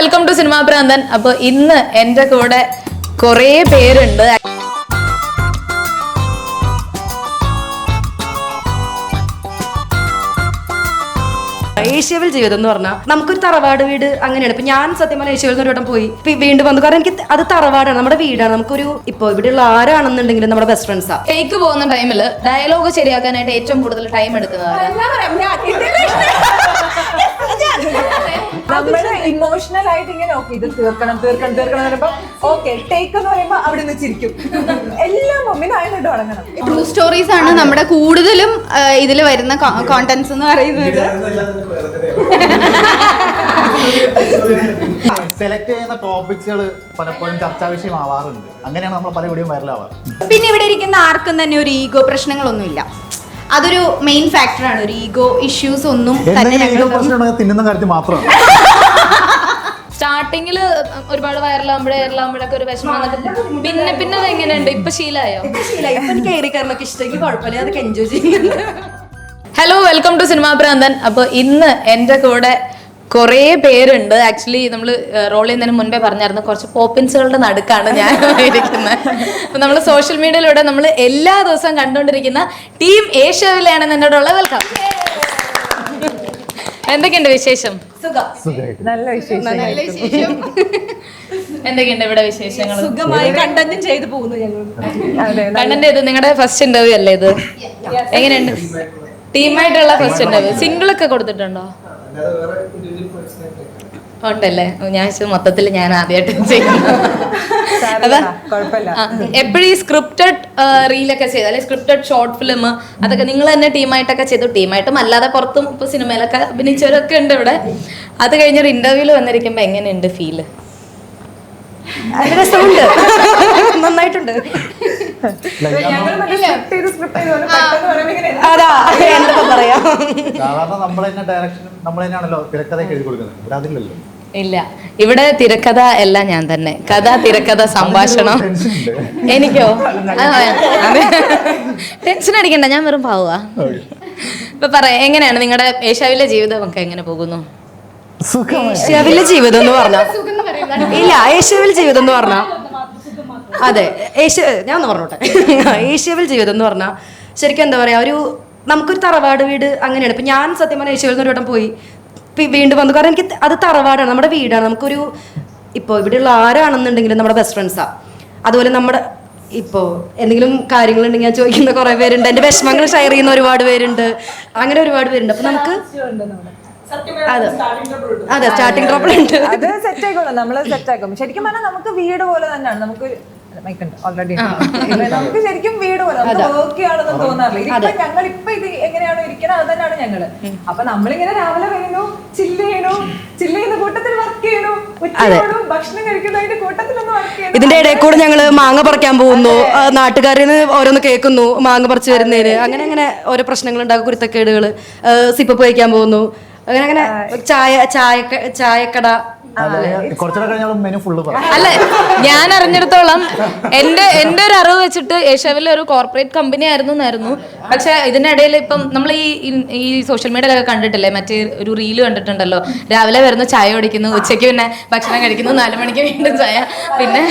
Welcome to cinema Pranthan. അപ്പൊ ഇന്ന് എന്റെ കൂടെ കുറേ പേരുണ്ട്. ഏഷ്യവിൽ ജീവിതം എന്ന് പറഞ്ഞാൽ നമുക്കൊരു തറവാട് വീട് അങ്ങനെയാണ്. ഇപ്പൊ ഞാൻ സത്യം പറഞ്ഞാൽ ഏഷ്യവിൽ ഒരു വട്ടം പോയി വീണ്ടും വന്നു. കാരണം എനിക്ക് അത് തറവാടാണ്, നമ്മുടെ വീടാണ്. നമുക്കൊരു ഇപ്പൊ ഇവിടെയുള്ള ആരാണെന്നുണ്ടെങ്കിലും നമ്മുടെ ബെസ്റ്റ് ഫ്രണ്ട്സാ. ടേക്ക് പോകുന്ന ടൈമിൽ ഡയലോഗ് ശരിയാക്കാനായിട്ട് ഏറ്റവും കൂടുതൽ ടൈം എടുക്കുന്നതാണ്. നമ്മള് ഇമോഷണൽ ആയിട്ട് ഇങ്ങനെ ഓക്കെ ഇത് തീർക്കണം പറയുമ്പോ ഓക്കെ ടേക്ക് എന്ന് പറയുമ്പോ അവിടെ നിന്ന് ചിരിക്കും. എല്ലാം മമ്മിനായിട്ട് തുടങ്ങണം. ട്രൂ സ്റ്റോറീസ് ആണ് നമ്മുടെ കൂടുതലും ഇതിൽ വരുന്ന കോണ്ടന്റ്സ് എന്ന് പറയുന്നത്. സെലക്ട് ചെയ്യുന്ന ടോപ്പിക്സുകൾ പലപ്പോഴും ചർച്ചാ വിഷയമാവാറുണ്ട്. അങ്ങനെയാണ് നമ്മൾ പല വീഡിയോ വൈറലാവാറ്. പിന്നെ ഇവിടെ ഇരിക്കുന്ന ആർക്കും തന്നെ ഒരു ഈഗോ പ്രശ്നങ്ങളൊന്നുമില്ല. അതൊരു മെയിൻ ഫാക്ടറാണ്. ഒരു ഈഗോ ഇഷ്യൂസ് ഒന്നും തന്നെ തിന്നുന്ന കാര്യത്തിൽ മാത്രമാണ്. സ്റ്റാർട്ടിങ്ങില് ഒരുപാട് വൈറലാകുമ്പോഴൊക്കെ ഒരു വിഷമം വന്നിട്ട് പിന്നെ അത് എങ്ങനെയുണ്ട്? ഇപ്പൊ ശീലമായോ? എനിക്ക് കയറിക്കാരനൊക്കെ ഇഷ്ടമെങ്കിൽ കുഴപ്പമില്ല, അതൊക്കെ എൻജോയ് ചെയ്യുന്നുണ്ട്. Hello, welcome to cinema Pranthan. അപ്പൊ ഇന്ന് എന്റെ കൂടെ കുറേ പേരുണ്ട്. ആക്ച്വലി നമ്മൾ റോൾ ചെയ്യുന്നതിന് മുൻപേ പറഞ്ഞായിരുന്നു കുറച്ച് പോപ്പിൻസുകളുടെ നടുക്കാണ് ഞാൻ ഇരിക്കുന്നത്. അപ്പൊ നമ്മൾ സോഷ്യൽ മീഡിയയിലൂടെ നമ്മൾ എല്ലാ ദിവസവും കണ്ടുകൊണ്ടിരിക്കുന്ന ടീം ഏഷ്യയിലാണെന്ന് എന്നോടുള്ള വെൽക്കം. എന്തൊക്കെയുണ്ട് വിശേഷം? നല്ല വിശേഷം. എന്തൊക്കെയുണ്ട് ഇവിടെ വിശേഷങ്ങൾ? സുഖമായി കണ്ടന്റും ചെയ്തു പോകുന്നു ഞങ്ങൾ. കണ്ടന്റ് ചെയ്ത് നിങ്ങളുടെ ഫസ്റ്റ് ഇന്റർവ്യൂ അല്ലേ ഇത്? എങ്ങനെയുണ്ട് ടീമായിട്ടുള്ള ഫസ്റ്റ് ഇന്റർവ്യൂ? സിംഗിൾ ഒക്കെ കൊടുത്തിട്ടുണ്ടോ? ഉണ്ടല്ലേ? ഞാൻ മൊത്തത്തിൽ ഞാൻ ആദ്യമായിട്ട് ചെയ്യുന്നു. എപ്പോഴും ഈ സ്ക്രിപ്റ്റഡ് റീലൊക്കെ ചെയ്ത് അല്ലെങ്കിൽ സ്ക്രിപ്റ്റഡ് ഷോർട്ട് ഫിലിം അതൊക്കെ നിങ്ങൾ തന്നെ ടീമായിട്ടൊക്കെ ചെയ്തു. ടീമായിട്ടും അല്ലാതെ പുറത്തും ഇപ്പൊ സിനിമയിലൊക്കെ അഭിനയിച്ചവരൊക്കെ ഉണ്ട് ഇവിടെ. അത് കഴിഞ്ഞൊരു ഇന്റർവ്യൂല് വന്നിരിക്കുമ്പോ എങ്ങനെയുണ്ട് ഫീല്? രസമുണ്ട്, നന്നായിട്ടുണ്ട്. അതാ എന്താ പറയാ, സാധാരണ നമ്മൾ തന്നെ ഡയറക്ഷനും നമ്മൾ തന്നെയാണല്ലോ തിരക്കഥയൊക്കെ എഴുതി കൊടുക്കുന്നത്. ഇവിടെ അതില്ലല്ലോ. ഇല്ല, ഇവിടെ തിരക്കഥ എല്ലാം ഞാൻ തന്നെ. കഥ, തിരക്കഥ, സംഭാഷണം. എനിക്കോ? ടെൻഷൻ അടിക്കണ്ട, ഞാൻ വെറും പാവുക. ഇപ്പൊ പറയാം, എങ്ങനെയാണ് നിങ്ങളുടെ ഏഷ്യാവിലെ ജീവിതം ഒക്കെ എങ്ങനെ പോകുന്നു? ഏഷ്യാവിലെ ജീവിതം എന്ന് പറഞ്ഞാ ഇല്ല, ഏഷ്യാവിൽ ജീവിതം എന്ന് പറഞ്ഞാ അതെ ഞാൻ ഒന്ന് പറഞ്ഞോട്ടെ. ഏഷ്യാവിൽ ജീവിതം എന്ന് പറഞ്ഞാൽ ശരിക്കും എന്താ പറയാ, നമുക്കൊരു തറവാട് വീട് അങ്ങനെയാണ്. ഇപ്പൊ ഞാൻ സത്യം പറഞ്ഞാൽ ഏഷ്യാവിൽ ഒരു വട്ടം പോയി വീണ്ടും വന്നു. കാരണം എനിക്ക് അത് തറവാടാണ്, നമ്മുടെ വീടാണ്. നമുക്കൊരു ഇപ്പോൾ ഇവിടെയുള്ള ആരാണെന്നുണ്ടെങ്കിലും നമ്മുടെ ബെസ്റ്റ് ഫ്രണ്ട്സാ. അതുപോലെ നമ്മുടെ ഇപ്പോൾ എന്തെങ്കിലും കാര്യങ്ങളുണ്ടെങ്കിൽ ഞാൻ ചോദിക്കുന്ന കുറേ പേരുണ്ട്. എൻ്റെ വിഷമങ്ങൾ ഷെയർ ചെയ്യുന്ന ഒരുപാട് പേരുണ്ട്. അങ്ങനെ ഒരുപാട് പേരുണ്ട്. അപ്പൊ നമുക്ക് അതെ സ്റ്റാർട്ടിംഗ് ട്രബിൾ ഉണ്ട്. അത് സെറ്റ് ആയിക്കോളും, നമ്മള് സെറ്റ് ആക്കും. ശരിക്കും പറഞ്ഞാൽ നമുക്ക് വീട് പോലെ തന്നെയാണ്. നമുക്ക് ഓൾറെഡി നമുക്ക് ശരിക്കും വീട് പോലെ വർക്ക് ആണെന്ന് തോന്നാറില്ല. ഇപ്പൊ ഞങ്ങൾ ഇപ്പൊ ഇത് എങ്ങനെയാണോ ഇരിക്കുന്നത് അത് തന്നെയാണ് ഞങ്ങള്. അപ്പൊ നമ്മളിങ്ങനെ രാവിലെ വരുന്നു, ചില്ല് ചെയ്യുന്ന കൂട്ടത്തിൽ വർക്ക് ചെയ്യണു, ഉച്ചയോടും ഭക്ഷണം കഴിക്കുന്നതിന്റെ കൂട്ടത്തിലൊന്നും വർക്ക് ചെയ്യണം. ഇതിന്റെ ഇടയിൽ കൂടെ ഞങ്ങള് മാങ്ങ പറിക്കാൻ പോകുന്നു, നാട്ടുകാരിൽ നിന്ന് ഓരോന്ന് കേൾക്കുന്നു മാങ്ങ പറിച്ചു വരുന്നതിന്. അങ്ങനെ ഓരോ പ്രശ്നങ്ങൾ ഉണ്ടാകും, കുരുത്തക്കേടുകള്, സിപ്പ് കഴിക്കാൻ പോകുന്നു, അങ്ങനെ ചായക്കട. അല്ല, ഞാൻ അറിഞ്ഞിടത്തോളം എന്റെ ഒരു അറിവ് വെച്ചിട്ട് ഏഷ്യാവിലെ ഒരു കോർപ്പറേറ്റ് കമ്പനി ആയിരുന്നു. പക്ഷെ ഇതിനിടയിൽ ഇപ്പം നമ്മൾ ഈ സോഷ്യൽ മീഡിയയിലൊക്കെ കണ്ടിട്ടില്ലേ, മറ്റേ ഒരു റീല് കണ്ടിട്ടുണ്ടല്ലോ, രാവിലെ വരുന്നു ചായ കുടിക്കുന്നു, ഉച്ചയ്ക്ക് പിന്നെ ഭക്ഷണം കഴിക്കുന്നു, 4 മണിക്ക് വീണ്ടും ചായ. പിന്നെ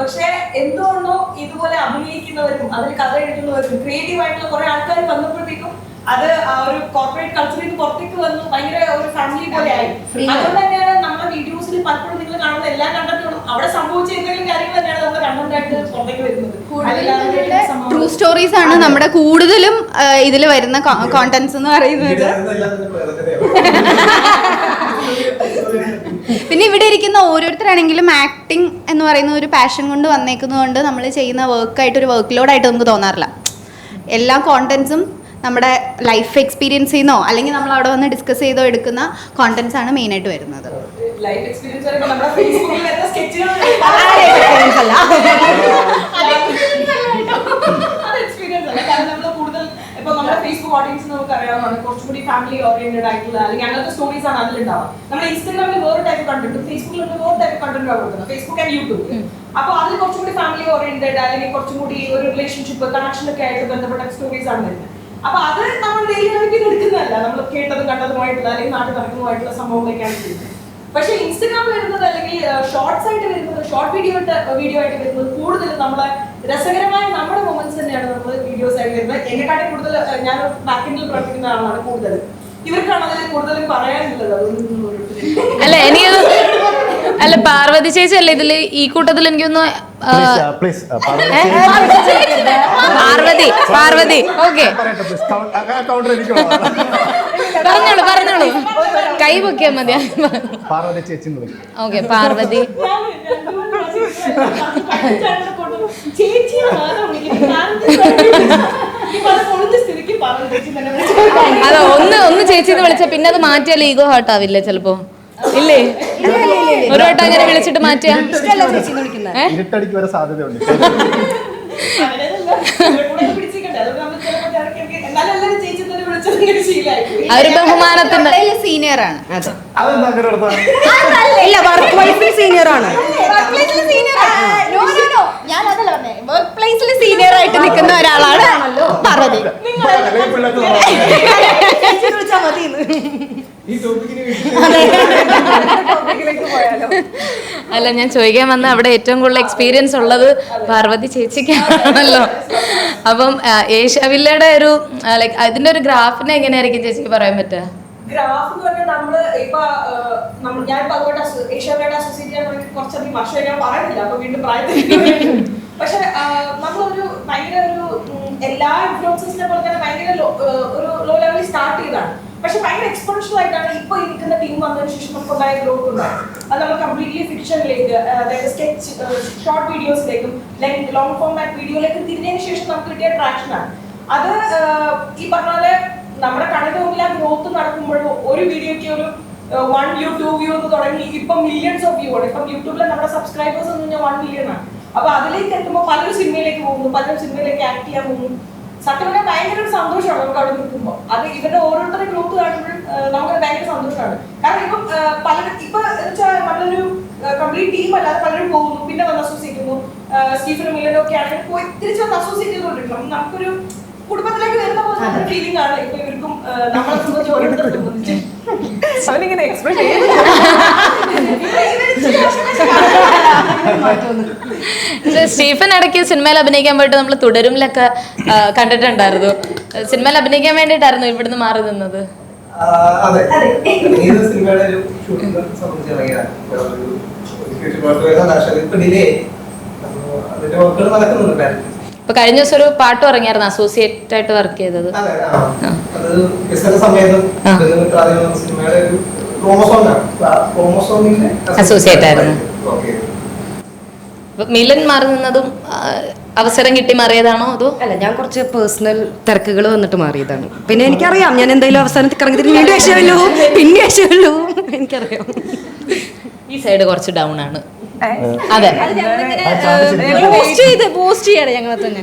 പക്ഷെ എന്തുകൊണ്ടോ ഇതുപോലെ അഭിനയിക്കുന്നവരും അതിൽ കഥ എഴുതുന്നവരും ക്രിയേറ്റീവ് ആയിട്ടുള്ള കുറെ ആൾക്കാർ വന്നപ്പോഴത്തേക്കും അത് ആ ഒരു കോർപ്പറേറ്റ് കൾച്ചറിൽ നിന്ന് പുറത്തേക്ക് വന്നു, ഭയങ്കര ഒരു ഫാമിലി പോലെ ആയി. അതുകൊണ്ട് തന്നെയാണ് നമ്മുടെ വീഡിയോസിൽ പലപ്പോഴും നിങ്ങൾ കാണുന്ന എല്ലാ കണ്ടന്റുകളും അവിടെ സംഭവിച്ച എന്തെങ്കിലും കാര്യങ്ങൾ തന്നെയാണ് നമ്മുടെ കണ്ടന്റായിട്ട് പുറത്തേക്ക് വരുന്നത്. ട്രൂ സ്റ്റോറീസ് ആണ് നമ്മുടെ കൂടുതലും ഇതിൽ വരുന്ന കോണ്ടന്റ്സ് എന്ന് പറയുന്നത്. പിന്നെ ഇവിടെ ഇരിക്കുന്ന ഓരോരുത്തരാണെങ്കിലും ആക്ടിങ് എന്ന് പറയുന്ന ഒരു പാഷൻ കൊണ്ട് വന്നേക്കുന്നതുകൊണ്ട് നമ്മൾ ചെയ്യുന്ന വർക്കായിട്ട് ഒരു വർക്ക് ലോഡായിട്ട് നമുക്ക് തോന്നാറില്ല. എല്ലാ കോണ്ടന്റ്സും നമ്മുടെ ലൈഫ് എക്സ്പീരിയൻസ് ചെയ്യുന്നോ അല്ലെങ്കിൽ നമ്മൾ അവിടെ വന്ന് ഡിസ്കസ് ചെയ്തോ എടുക്കുന്ന കോണ്ടന്റ്സ് ആണ് മെയിൻ ആയിട്ട് വരുന്നത്. ലൈഫ് എക്സ്പീരിയൻസ് നമ്മുടെ ഫേസ്ബുക്കിൽ വരുന്ന സ്കെച്ചുകൾ നമ്മുടെ ഫേസ്ബുക്ക് ഓഡിയൻസ് നമുക്ക് അറിയാവുന്നതാണ്, കുറച്ചുകൂടി ഫാമിലി ഓറിയന്റഡ് ആയിട്ടുള്ള അല്ലെങ്കിൽ അങ്ങനത്തെ സ്റ്റോറീസ് ആണ് അതിലുണ്ടാവുക. നമ്മുടെ ഇൻസ്റ്റാഗ്രാമിൽ വേറെ ടൈപ്പ് കണ്ടന്റ്, ഫേസ്ബുക്കിൽ വേറെ ടൈപ്പ് കണ്ടന്റ് ആണ് കൊടുക്കുന്നത്, ഫേസ്ബുക്ക് ആൻഡ് യൂട്യൂബ്. അപ്പൊ അതിൽ കുറച്ചുകൂടി ഫാമിലി ഓറിയന്റഡ് അല്ലെങ്കിൽ കുറച്ചും കൂടി ഒരു റിലേഷൻഷിപ്പ് കണക്ഷൻ ഒക്കെ ആയിട്ട് ബന്ധപ്പെട്ട സ്റ്റോറീസ് ആണ് വരുന്നത്. അപ്പൊ അത് നമ്മൾ ഡെയിലി ലൈഫിൽ എടുക്കുന്നതല്ല, നമ്മൾ കേട്ടതും കണ്ടതുമായിട്ടുള്ള അല്ലെങ്കിൽ നാട്ടിൽ നടക്കുന്നതുമായിട്ടുള്ള സംഭവങ്ങളൊക്കെയാണ് ചെയ്യുന്നത്. പക്ഷെ ഇൻസ്റ്റഗ്രാമിൽ വരുന്നത് അല്ലെങ്കിൽ ഷോർട്സ് ആയിട്ട് വരുന്നത്, ഷോർട്ട് വീഡിയോ ആയിട്ട് വരുന്നത് കൂടുതലും നമ്മളെ രസകരമായ നമ്മുടെ മൊമെന്റ്സ് തന്നെയാണ് നമ്മൾ വീഡിയോസ് ആയിട്ട് വരുന്നത്. എന്നെക്കാട്ടി കൂടുതൽ ഞാൻ ബാക്കിൽ പ്രവർത്തിക്കുന്ന ആളാണ് കൂടുതൽ. ഇവർക്കാണ് അതിൽ കൂടുതലും പറയാനുള്ളത്. അല്ല എനിക്ക് അല്ല പാർവതി ചേച്ചി അല്ലേ ഇതില് ഈ കൂട്ടത്തിൽ എനിക്കൊന്ന് പാർവതി ഓക്കെ പറഞ്ഞോളൂ കൈ പൊക്കിയാ മതി. ഓക്കെ പാർവതി അതെ ഒന്ന് ചേച്ചിന്ന് വിളിച്ച പിന്നെ അത് മാറ്റിയാൽ ഈഗോ ഹേർട്ട് ആവില്ലേ ചിലപ്പോ? ഇല്ലേ ഒരു വട്ടം അങ്ങനെ വിളിച്ചിട്ട് മാറ്റിയാ ഇരുട്ടടിക്ക് വരെ സാധ്യതയുണ്ട്. അവര് ബഹുമാനത്തിന്റെ സീനിയർ ആണ്. അതെന്താ അങ്ങനെ എടുത്തത്? ഇല്ല, വർക്ക് വൈസിൽ സീനിയർ ആണ്. ഞാൻ അതല്ല പറഞ്ഞേ, വർക്ക് പ്ലേസിൽ സീനിയർ ആയിട്ട് നിൽക്കുന്ന ഒരാളാണ് പാർവതി. അല്ല ഞാൻ ചോദിക്കാൻ വന്ന അവിടെ ഏറ്റവും കൂടുതൽ എക്സ്പീരിയൻസ് ഉള്ളത് പാർവതി ചേച്ചിക്കാണല്ലോ. അപ്പം ഏഷ്യാവില്ലയുടെ ഒരു ലൈക്ക് അതിന്റെ ഒരു ഗ്രാഫിനെ എങ്ങനെയായിരിക്കും ചേച്ചിക്ക് പറയാൻ പറ്റുക? ഗ്രാഫ് എന്ന് പറഞ്ഞാൽ നമ്മള് ഇപ്പൊ ഞാൻ അതുകൊണ്ട് ഏഷ്യാവില്ലയുടെ അസോസിയേറ്റ് ചെയ്യാൻ കുറച്ചധികം വർഷം ഞാൻ പറയുന്നില്ല, അപ്പൊ വീണ്ടും പ്രായത്തിൽ. പക്ഷെ നമ്മളൊരു ഭയങ്കര ഒരു എല്ലാ ഇൻഫ്ലുവൻസേഴ്സിനെ പോലെ തന്നെ ഭയങ്കര ഒരു ലോ ലെവലിൽ സ്റ്റാർട്ട് ചെയ്തതാണ്. പക്ഷെ ഭയങ്കര എക്സ്പോണൻഷ്യൽ ആയിട്ടാണ് ഇപ്പൊ ഇരിക്കുന്ന ടീം വന്നതിന് ശേഷം നമുക്ക് ഉണ്ടായ ഗ്രോത്ത് ഉണ്ടാകും. അത് നമ്മൾ കംപ്ലീറ്റ്ലി ഫിക്ഷനിലേക്ക്, അതായത് സ്കെച്ച് ഷോർട്ട് വീഡിയോസിലേക്കും ലോങ് ഫോർമാറ്റ് വീഡിയോയിലേക്ക് തിരിഞ്ഞതിന് ശേഷം നമുക്ക് കിട്ടിയ ട്രാക്ഷനാണ് അത്. ഈ പറഞ്ഞ പോലെ നമ്മുടെ കണ്ണിന് മുമ്പിൽ ആ ഗ്രോത്ത് നടക്കുമ്പോഴും ഒരു വീഡിയോയ്ക്ക് ഒരു 1 view 2 view എന്ന് തുടങ്ങി ഇപ്പം മില്യൺസ് ഓഫ് വ്യൂ ആണ്. ഇപ്പം യൂട്യൂബിലെ നമ്മുടെ സബ്സ്ക്രൈബേഴ്സ് എന്ന് പറഞ്ഞാൽ 1 million ആണ്. അപ്പൊ അതിലേക്ക് എത്തുമ്പോൾ പലരും സിനിമയിലേക്ക് പോകുന്നു, പലരും സിനിമയിലേക്ക് ആക്ട് ചെയ്യാൻ പോകുന്നു. സത്യം പറഞ്ഞാൽ ഭയങ്കര ഒരു സന്തോഷമാണ് നമുക്ക് അവിടെ നിൽക്കുമ്പോൾ. അത് ഇവരുടെ ഓരോരുത്തരുടെ ഗ്രോത്ത് കാണുമ്പോഴും നമുക്ക് ഭയങ്കര സന്തോഷമാണ്. കാരണം ഇപ്പം പലരും ഇപ്പൊ നമ്മളൊരു കംപ്ലീറ്റ് ടീം അല്ലാതെ പലരും പോകുന്നു, പിന്നെ വന്ന് അസോസിയേറ്റ് ചെയ്യുന്നു. സ്റ്റീഫനും മില്ലനും ഒക്കെ ആണെങ്കിൽ പോയി തിരിച്ചു വന്ന് അസോസിയേറ്റ് ചെയ്തുകൊണ്ടിരിക്കണം. നമുക്കൊരു കുടുംബത്തിലേക്ക് വരുന്ന പോലെ ഫീലിംഗ് ആണ് ഇപ്പൊ ഇവർക്കും നമ്മളെ സംബന്ധിച്ച് ഓരോരുത്തരെ സംബന്ധിച്ച്. അവനിങ്ങനെ എക്സ്പ്രസ് സ്റ്റീഫൻ ഇടയ്ക്ക് സിനിമയിൽ അഭിനയിക്കാൻ പോയിട്ട് നമ്മൾ തുടരുമിലൊക്കെ കണ്ടിട്ടുണ്ടായിരുന്നു. സിനിമയിൽ അഭിനയിക്കാൻ വേണ്ടിയിട്ടായിരുന്നു ഇവിടുന്ന് മാറി നിന്നത്. അതെ, സിനിമയുടെ ഒരു ഷൂട്ടിംഗ് സംബന്ധിച്ച് ഇറങ്ങിയതാണ്. ഡിലേ അതിന്റെ വർക്കുകൾ നടക്കുന്നുണ്ടായിരുന്നു. ഇപ്പൊ കഴിഞ്ഞ ദിവസം ഒരു പാട്ട് ഇറങ്ങിയായിരുന്നു അസോസിയേറ്റ് ആയിട്ട് വർക്ക് ചെയ്തത്. അത് ബിസിനസ് സമയത്തും സിനിമയുടെ ഒരു ക്രോമോസോമിന്റെ അസോസിയേറ്റ് ആയിരുന്നു. മിലൻ മാറി നിന്നതും അവസരം കിട്ടി മാറിയതാണോ അതോ? അല്ല, ഞാൻ കുറച്ച് പേഴ്സണൽ തിരക്കുകൾ വന്നിട്ട് മാറിയതാണ്. പിന്നെ എനിക്കറിയാം ഞാൻ എന്തായാലും അവസാനത്തിൽ കറങ്ങി വീണ്ടും യശവല്ലോ പിന്നെ യശവല്ലോ എനിക്കറിയാം. ഈ സൈഡ് കുറച്ച് ഡൗൺ ആണ്. അതെ, പോസ്റ്റ് ചെയ്യണം ഞങ്ങളെ തന്നെ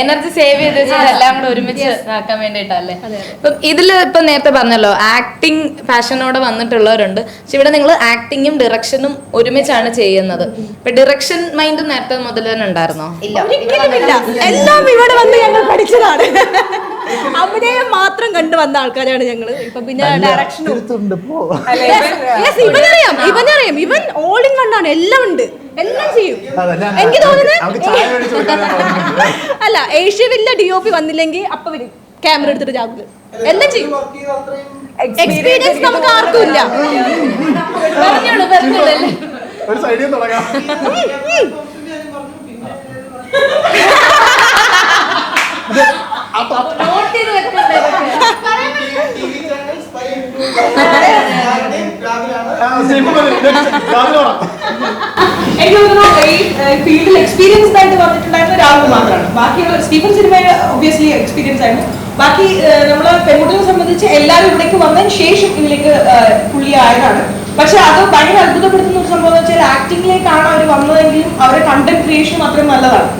എനർജി സേവ് ചെയ്ത് വെച്ചാൽ എല്ലാം കൂടെ ഒരുമിച്ച് ആക്കാൻ വേണ്ടിയിട്ടല്ലേ. ഇപ്പം ഇതില് ഇപ്പൊ നേരത്തെ പറഞ്ഞല്ലോ ആക്ടിങ് പാഷനോടെ വന്നിട്ടുള്ളവരുണ്ട്. പക്ഷെ ഇവിടെ നിങ്ങൾ ആക്ടിങ്ങും ഡയറക്ഷനും ഒരുമിച്ചാണ് ചെയ്യുന്നത്. ഇപ്പൊ ഡയറക്ഷൻ മൈൻഡ് നേരത്തെ മുതൽ തന്നെ ഉണ്ടായിരുന്നോ? എല്ലാം ഇവിടെ വന്ന് ഞങ്ങൾ പഠിച്ചതാണ്. അഭിനയം മാത്രം കണ്ടു വന്ന ആൾക്കാരാണ് ഞങ്ങള്. ഇപ്പൊ പിന്നെ ഡയറക്ഷനും ഇവനറിയാം, ഇവൻ ഓൾ ഇൻ വണ്ണാണ്. എല്ലാം ഉണ്ട്, എല്ലാം ചെയ്യും. എനിക്ക് തോന്നുന്നത് അല്ല, ഏഷ്യവില്ല DOP വന്നില്ലെങ്കിൽ അപ്പൊ വരും ക്യാമറ എടുത്തിട്ട് ജാഗ് എല്ലാം ചെയ്യും. എക്സ്പീരിയൻസ് നമുക്ക് ആർക്കും ഇല്ല. ഒരു സൈഡിൽ തുടങ്ങാം. എനിക്ക് തോന്നുന്നു ഈ ഫീൽഡിൽ എക്സ്പീരിയൻസ്ഡ് ആയിട്ട് വന്നിട്ടുണ്ടായിരുന്ന രാഹുൽ മാത്രമാണ്. ബാക്കിയുള്ള സ്റ്റീഫൻ സിനിമ ഒബ്വിയസ്ലി എക്സ്പീരിയൻസ് ആയിരുന്നു. ബാക്കി നമ്മളെ പെൺകുട്ടികളെ സംബന്ധിച്ച് എല്ലാവരും ഇവിടേക്ക് വന്നതിന് ശേഷം ഇതിലേക്ക് പുള്ളി ആയതാണ്. പക്ഷെ അത് ഭയങ്കര അത്ഭുതപ്പെടുത്തുന്ന ഒരു സംഭവം എന്ന് വെച്ചാൽ ആക്ടിങ്ങിലേക്കാണ് അവർ വന്നതെങ്കിലും അവരുടെ കണ്ടന്റ് ക്രിയേഷനും അത്രയും നല്ലതാണ്.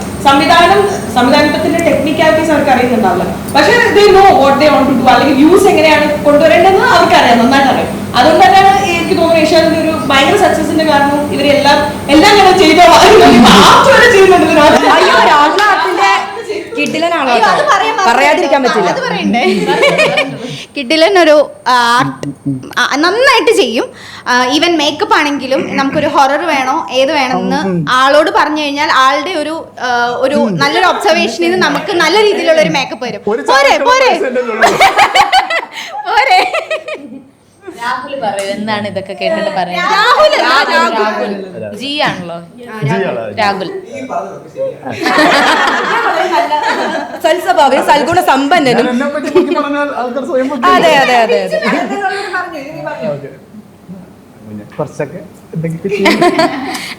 സംവിധാനത്തിന്റെ ടെക്നിക്കാലിറ്റീസ് അവർക്ക് അറിയുന്നുണ്ടാവില്ല. പക്ഷെ they know what they want to do, അല്ലെങ്കിൽ വ്യൂസ് എങ്ങനെയാണ് കൊണ്ടുവരേണ്ടതെന്ന് അവർക്കറിയാം, നന്നായിട്ട് അറിയാം. അതുകൊണ്ട് തന്നെയാണ് എനിക്ക് തോന്നുന്നു ഏഷ്യാനെറ്റ് ഒരു ഭയങ്കര സക്സസിന്റെ കാരണം ഇവരെല്ലാം ഞങ്ങൾ ചെയ്തോ ചെയ്യുന്നുണ്ട്. കിട്ടില്ലെന്നാണോ അയ്യോ, അത് പറയാൻ മറന്നു പറയാതിരിക്കാൻ കേട്ടോ. പറ്റില്ല. അത് പറയണ്ടേ കിട്ടിലൻ ഒരു നന്നായിട്ട് ചെയ്യും. ഈവൻ മേക്കപ്പ് ആണെങ്കിലും നമുക്കൊരു ഹൊറർ വേണോ ഏത് വേണമെന്ന് ആളോട് പറഞ്ഞു കഴിഞ്ഞാൽ ആളുടെ ഒരു നല്ലൊരു ഒബ്സർവേഷനിൽ നിന്ന് നമുക്ക് നല്ല രീതിയിലുള്ള ഒരു മേക്കപ്പ് വരും. പോരെ പോരെ പോരെ രാഹുൽ പറയൂ, എന്താണ് ഇതൊക്കെ കേട്ടിട്ട് പറയുന്നത്? രാഹുൽ ജി ആണല്ലോ. രാഹുൽ ഈ പറഞ്ഞത് ശരിയാണ്. സൽസ്വഭാവി സൽഗുണ സമ്പന്നനും. എന്നെ പറ്റി നോക്കി പറഞ്ഞാൽ ആൾക്കാർ സ്വയം അതെ അതെ അതെ അതെ. കുറച്ചൊക്കെ എന്തെങ്കിലും ചെയ്യും.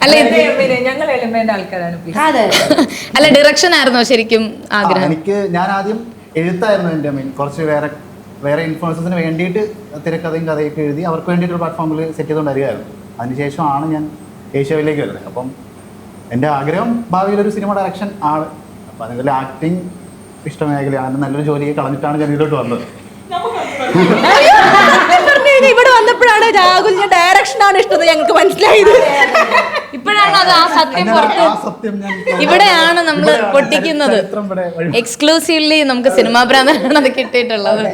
അല്ല ഇത് ഞങ്ങൾ എളിമേന്റെ ആൾക്കാരാണ് please. അതെ അല്ല ഡയറക്ഷൻ ആയിരുന്നോ ശരിക്കും ആഗ്രഹം? എനിക്ക് ഞാൻ ആദ്യം എഴുത്തായിരുന്നു എൻ്റെ മെയിൻ. കുറച്ച് വേറെ ഇൻഫ്ലുവൻസസിന് വേണ്ടിയിട്ട് തിരക്കഥയും കഥയൊക്കെ എഴുതി അവർക്ക് വേണ്ടിയിട്ട് ഒരു പ്ലാറ്റ്ഫോമിൽ സെറ്റ് ചെയ്തുകൊണ്ട് വരികയായിരുന്നു. അതിനുശേഷമാണ് ഞാൻ ഏഷ്യാവിലേക്ക് വരുന്നത്. അപ്പം എൻ്റെ ആഗ്രഹം ഭാവിയിലൊരു സിനിമ ഡയറക്ഷൻ ആണ്. അപ്പം അതിൽ ആക്ടിങ് ഇഷ്ടമേഖലയാണ്. നല്ലൊരു ജോലിയെ കളഞ്ഞിട്ടാണ് ഞാൻ ഇതിലോട്ട് വന്നത്. ഇവിടെ വന്നപ്പോഴാണ് രാഹുലിന്റെ ഡയറക്ഷൻ ആണ് ഇഷ്ടം ഞങ്ങൾക്ക് മനസ്സിലായത്. ഇപ്പോഴാണ് അത് ആ സത്യം പുറത്ത്. ആ സത്യം ഞാൻ ഇവിടെയാണ് നമ്മൾ പൊട്ടിക്കുന്നത്. ചരിത്രം ഇവിടെ വഴി. എക്സ്ക്ലൂസീവ്ലി നമുക്ക് സിനിമാ ഭ്രാന്തനാണ് അത് കിട്ടിയിട്ടുള്ളത്.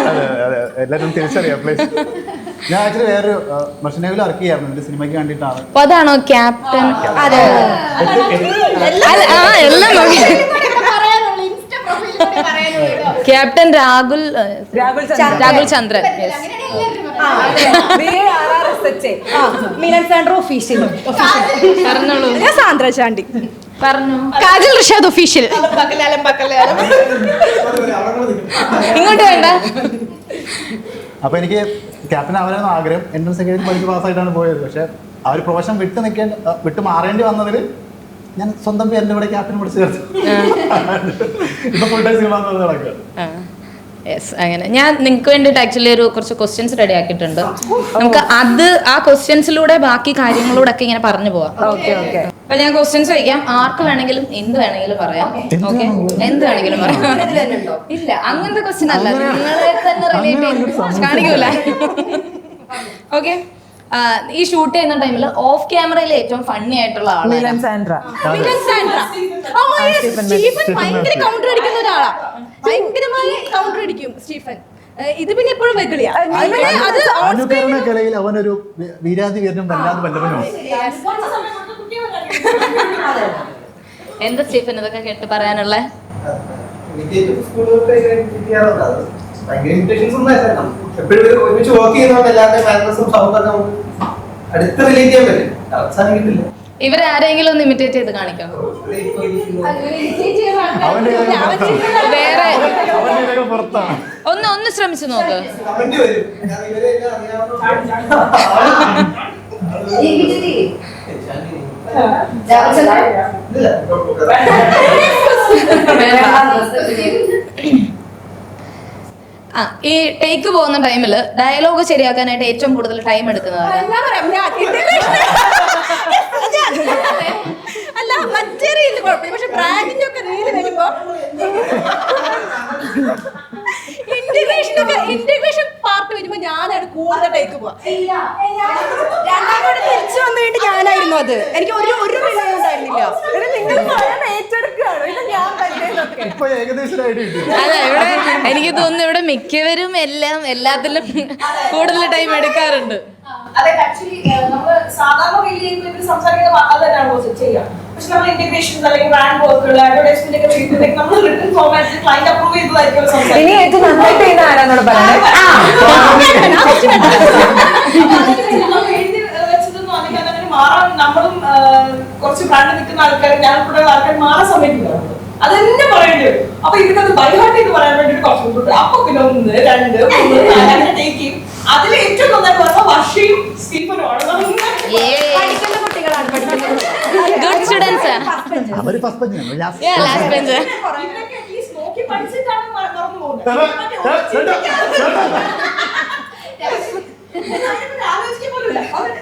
അതെ അതെ എല്ലാവരും തിരിച്ചറിയാം പ്ലീസ്. ഞാൻ ആക്ച്വലി വേറൊരു മെർഷൻ നേവിൽ വർക്ക് ചെയ്യായിരുന്നു. എൻ്റെ സിനിമയ്ക്ക് വേണ്ടിയിട്ടാണ്. അപ്പൊ അതാണോ ക്യാപ്റ്റൻ? അതെ എല്ലാം നോക്കി. ക്യാപ്റ്റൻ രാഹുൽ ചന്ദ്രൻ. മീനൻ സാൻഡ്രോ ഒഫീഷ്യൽ. പറഞ്ഞോളൂ. ഞാൻ സാന്ദ്ര ചാണ്ടി. പറഞ്ഞു. കാജൽ റിഷാദ് ഒഫീഷ്യൽ. ഇങ്ങോട്ട് വേണ്ട. അപ്പോൾ എനിക്ക് ക്യാപ്റ്റൻ ആവാനാണ് ആഗ്രഹം. എൻട്രൻസ് ഒക്കെ എഴുതി പഠിച്ച് പാസ്സായിട്ടാണ് പോയത്. പക്ഷേ ആ ഒരു പ്രൊഫഷൻ വിട്ട് മാറേണ്ടി വന്നതിൽ ഞാൻ സ്വന്തം പേരിൻ്റെ കൂടെ ക്യാപ്റ്റൻ പഠിച്ച് ചേർത്തു. ഇപ്പൊ ഫുൾ ടൈം സിനിമ നടക്കുക. യെസ്, അങ്ങനെ ഞാൻ നിങ്ങൾക്ക് വേണ്ടിയിട്ട് ആക്ച്വലി കുറച്ച് ക്വസ്റ്റ്യൻസ് റെഡി ആക്കിയിട്ടുണ്ട്. നമുക്ക് ആ ക്വസ്റ്റ്യൻസിലൂടെ ബാക്കി കാര്യങ്ങളോടൊക്കെ ഇങ്ങനെ പറഞ്ഞു പോവാം. അപ്പൊ ഞാൻ ക്വസ്റ്റ്യൻസ് ചോദിക്കാം. ആർക്ക് വേണമെങ്കിലും എന്ത് വേണമെങ്കിലും പറയാം. ഓക്കെ, എന്ത് വേണമെങ്കിലും പറയാം. ഇല്ല, അങ്ങനത്തെ ക്വസ്റ്റ്യൻ അല്ല. നിങ്ങളെ തന്നെ റിലേറ്റ് ചെയ്ത് കാണിക്കൂല. ഓക്കെ, ഈ ഷൂട്ട് ചെയ്യുന്ന ടൈമിൽ ഓഫ് ക്യാമറയിൽ ഏറ്റവും ഫണ്ണി ആയിട്ടുള്ള ആളാണ് മിലൻ സാൻഡ്ര. സ്റ്റീഫൻ ഭയങ്കര കൗണ്ടർ അടിക്കുന്ന ഒരാളാ. ഭയങ്കരമായി കൗണ്ടർ അടിക്കും സ്റ്റീഫൻ. ഇത് പിന്നെ എപ്പോഴും വെക്കിളിയാ. കലയിൽ അവനൊരു വീരാതി വീരനും വല്ലാതെ വല്ലവനുമാണ്. എന്താ സ്റ്റീഫൻ ഇതൊക്കെ കേട്ട് പറയാനുള്ള? എനിക്ക് സ്കൂളിലൊക്കെ കിട്ടിയാറുണ്ട്. അത് ഭയങ്കര ഇൻവിറ്റേഷൻസ് ഒന്നും എപ്പോഴും ഒരുമിച്ച് വർക്ക് ചെയ്യുന്നതുകൊണ്ട് എല്ലാവരുടെയും മാനേഴ്സും സൗണ്ടൊക്കെ നമുക്ക് അടുത്ത് റിലേറ്റ് ചെയ്യാൻ പറ്റും. അവസാനം കിട്ടില്ല. ഇവരെ ആരെങ്കിലും ഒന്ന് ഇമിറ്റേറ്റ് ചെയ്ത് കാണിക്കാം. വേറെ പുറത്താണ്. ഒന്ന് ശ്രമിച്ചു നോക്ക്. കമന്റ് വരും. ഞാൻ ഇവരെ എല്ലാം അറിയാവുന്ന ഈ ടേക്ക് പോകുന്ന ടൈമില് ഡയലോഗ് ശരിയാക്കാനായിട്ട് ഏറ്റവും കൂടുതൽ ടൈം എടുക്കുന്നത് അല്ല മറ്റേ റീലിൽ കുഴപ്പമില്ല. പക്ഷെ ബ്രാൻഡിന്റെ ഒക്കെ റീല് വരുമ്പോ ഇന്റഗ്രേഷൻ പാർട്ട് വരുമ്പോ ഞാനാണ് കൂടുതൽ ടേക്ക് പോവാ. രണ്ടാമത് തിരിച്ചു വന്നു കഴിഞ്ഞിട്ട് ഞാനായിരുന്നു അത്. എനിക്ക് ഒരു വിലയും ഉണ്ടായിരുന്നില്ല. ഇപ്പൊ ഏകദേശം ഒരു ഐഡിയ കിട്ടി. അല്ല, ഇവിടെ എനിക്ക് തോന്നുന്നു ഇവിടെ മിക്കവരും എല്ലാത്തിലും കൂടുതൽ ടൈം എടുക്കാറുണ്ട്. അതെ, ആക്ച്വലി നമ്മൾ സാധാരണ രീതിയിൽ സംസാരിക്കുന്ന അത് തന്നെയാണ് ചെയ്യാം. പക്ഷെ നമ്മൾ ഇന്റഗ്രേഷൻസ് അല്ലെങ്കിൽ ബ്രാൻഡ് വർക്കുകൾ അഡ്വർടൈസ്മെന്റ് ഒക്കെ ചെയ്യുമ്പോഴേക്കും നമ്മൾ റിട്ടൺ ഫോർമാറ്റിൽ ക്ലയന്റ് അപ്രൂവ് ചെയ്തതായിരിക്കും സംസാരിക്കുന്നത്. ഇനി ഏറ്റവും നന്നായിട്ട് ചെയ്യുന്ന ആരാന്നോട് പറഞ്ഞത്? എഴുതി വെച്ചതൊന്നും അല്ലെങ്കിൽ അതങ്ങനെ മാറാൻ നമ്മളും കുറച്ച് ബ്രാൻഡ് നിൽക്കുന്ന ആൾക്കാർ, ഞാൻ കൂടെ ആൾക്കാർ മാറാൻ സമയത്തില്ല. അത് തന്നെ പറയേണ്ടി വരും. അപ്പൊ ഇതിനകത്ത് ബൈഹാർട്ട് ചെയ്ത് പറയാൻ വേണ്ടിട്ട് കുറച്ച് മുന്നോട്ട്. അപ്പൊ പിന്നെ 1, 2, 3, 4 അങ്ങനെ ടേക്ക് ചെയ്യും. അതിൽ ഏറ്റവും നന്നായിട്ട് പറഞ്ഞ വർഷയും സ്റ്റീഫനുമാണ്. Good students. അവര് ഫസ്റ്റ് ബെഞ്ച് ലാസ്റ്റ് ബെഞ്ച്. ഇവരൊക്കെ അറ്റ്ലീസ്റ്റ് നോക്കി പഠിച്ചിട്ടാണ് മറന്നു പോകുന്നത്. ആലോചിക്കാൻ പോലും ഇല്ല.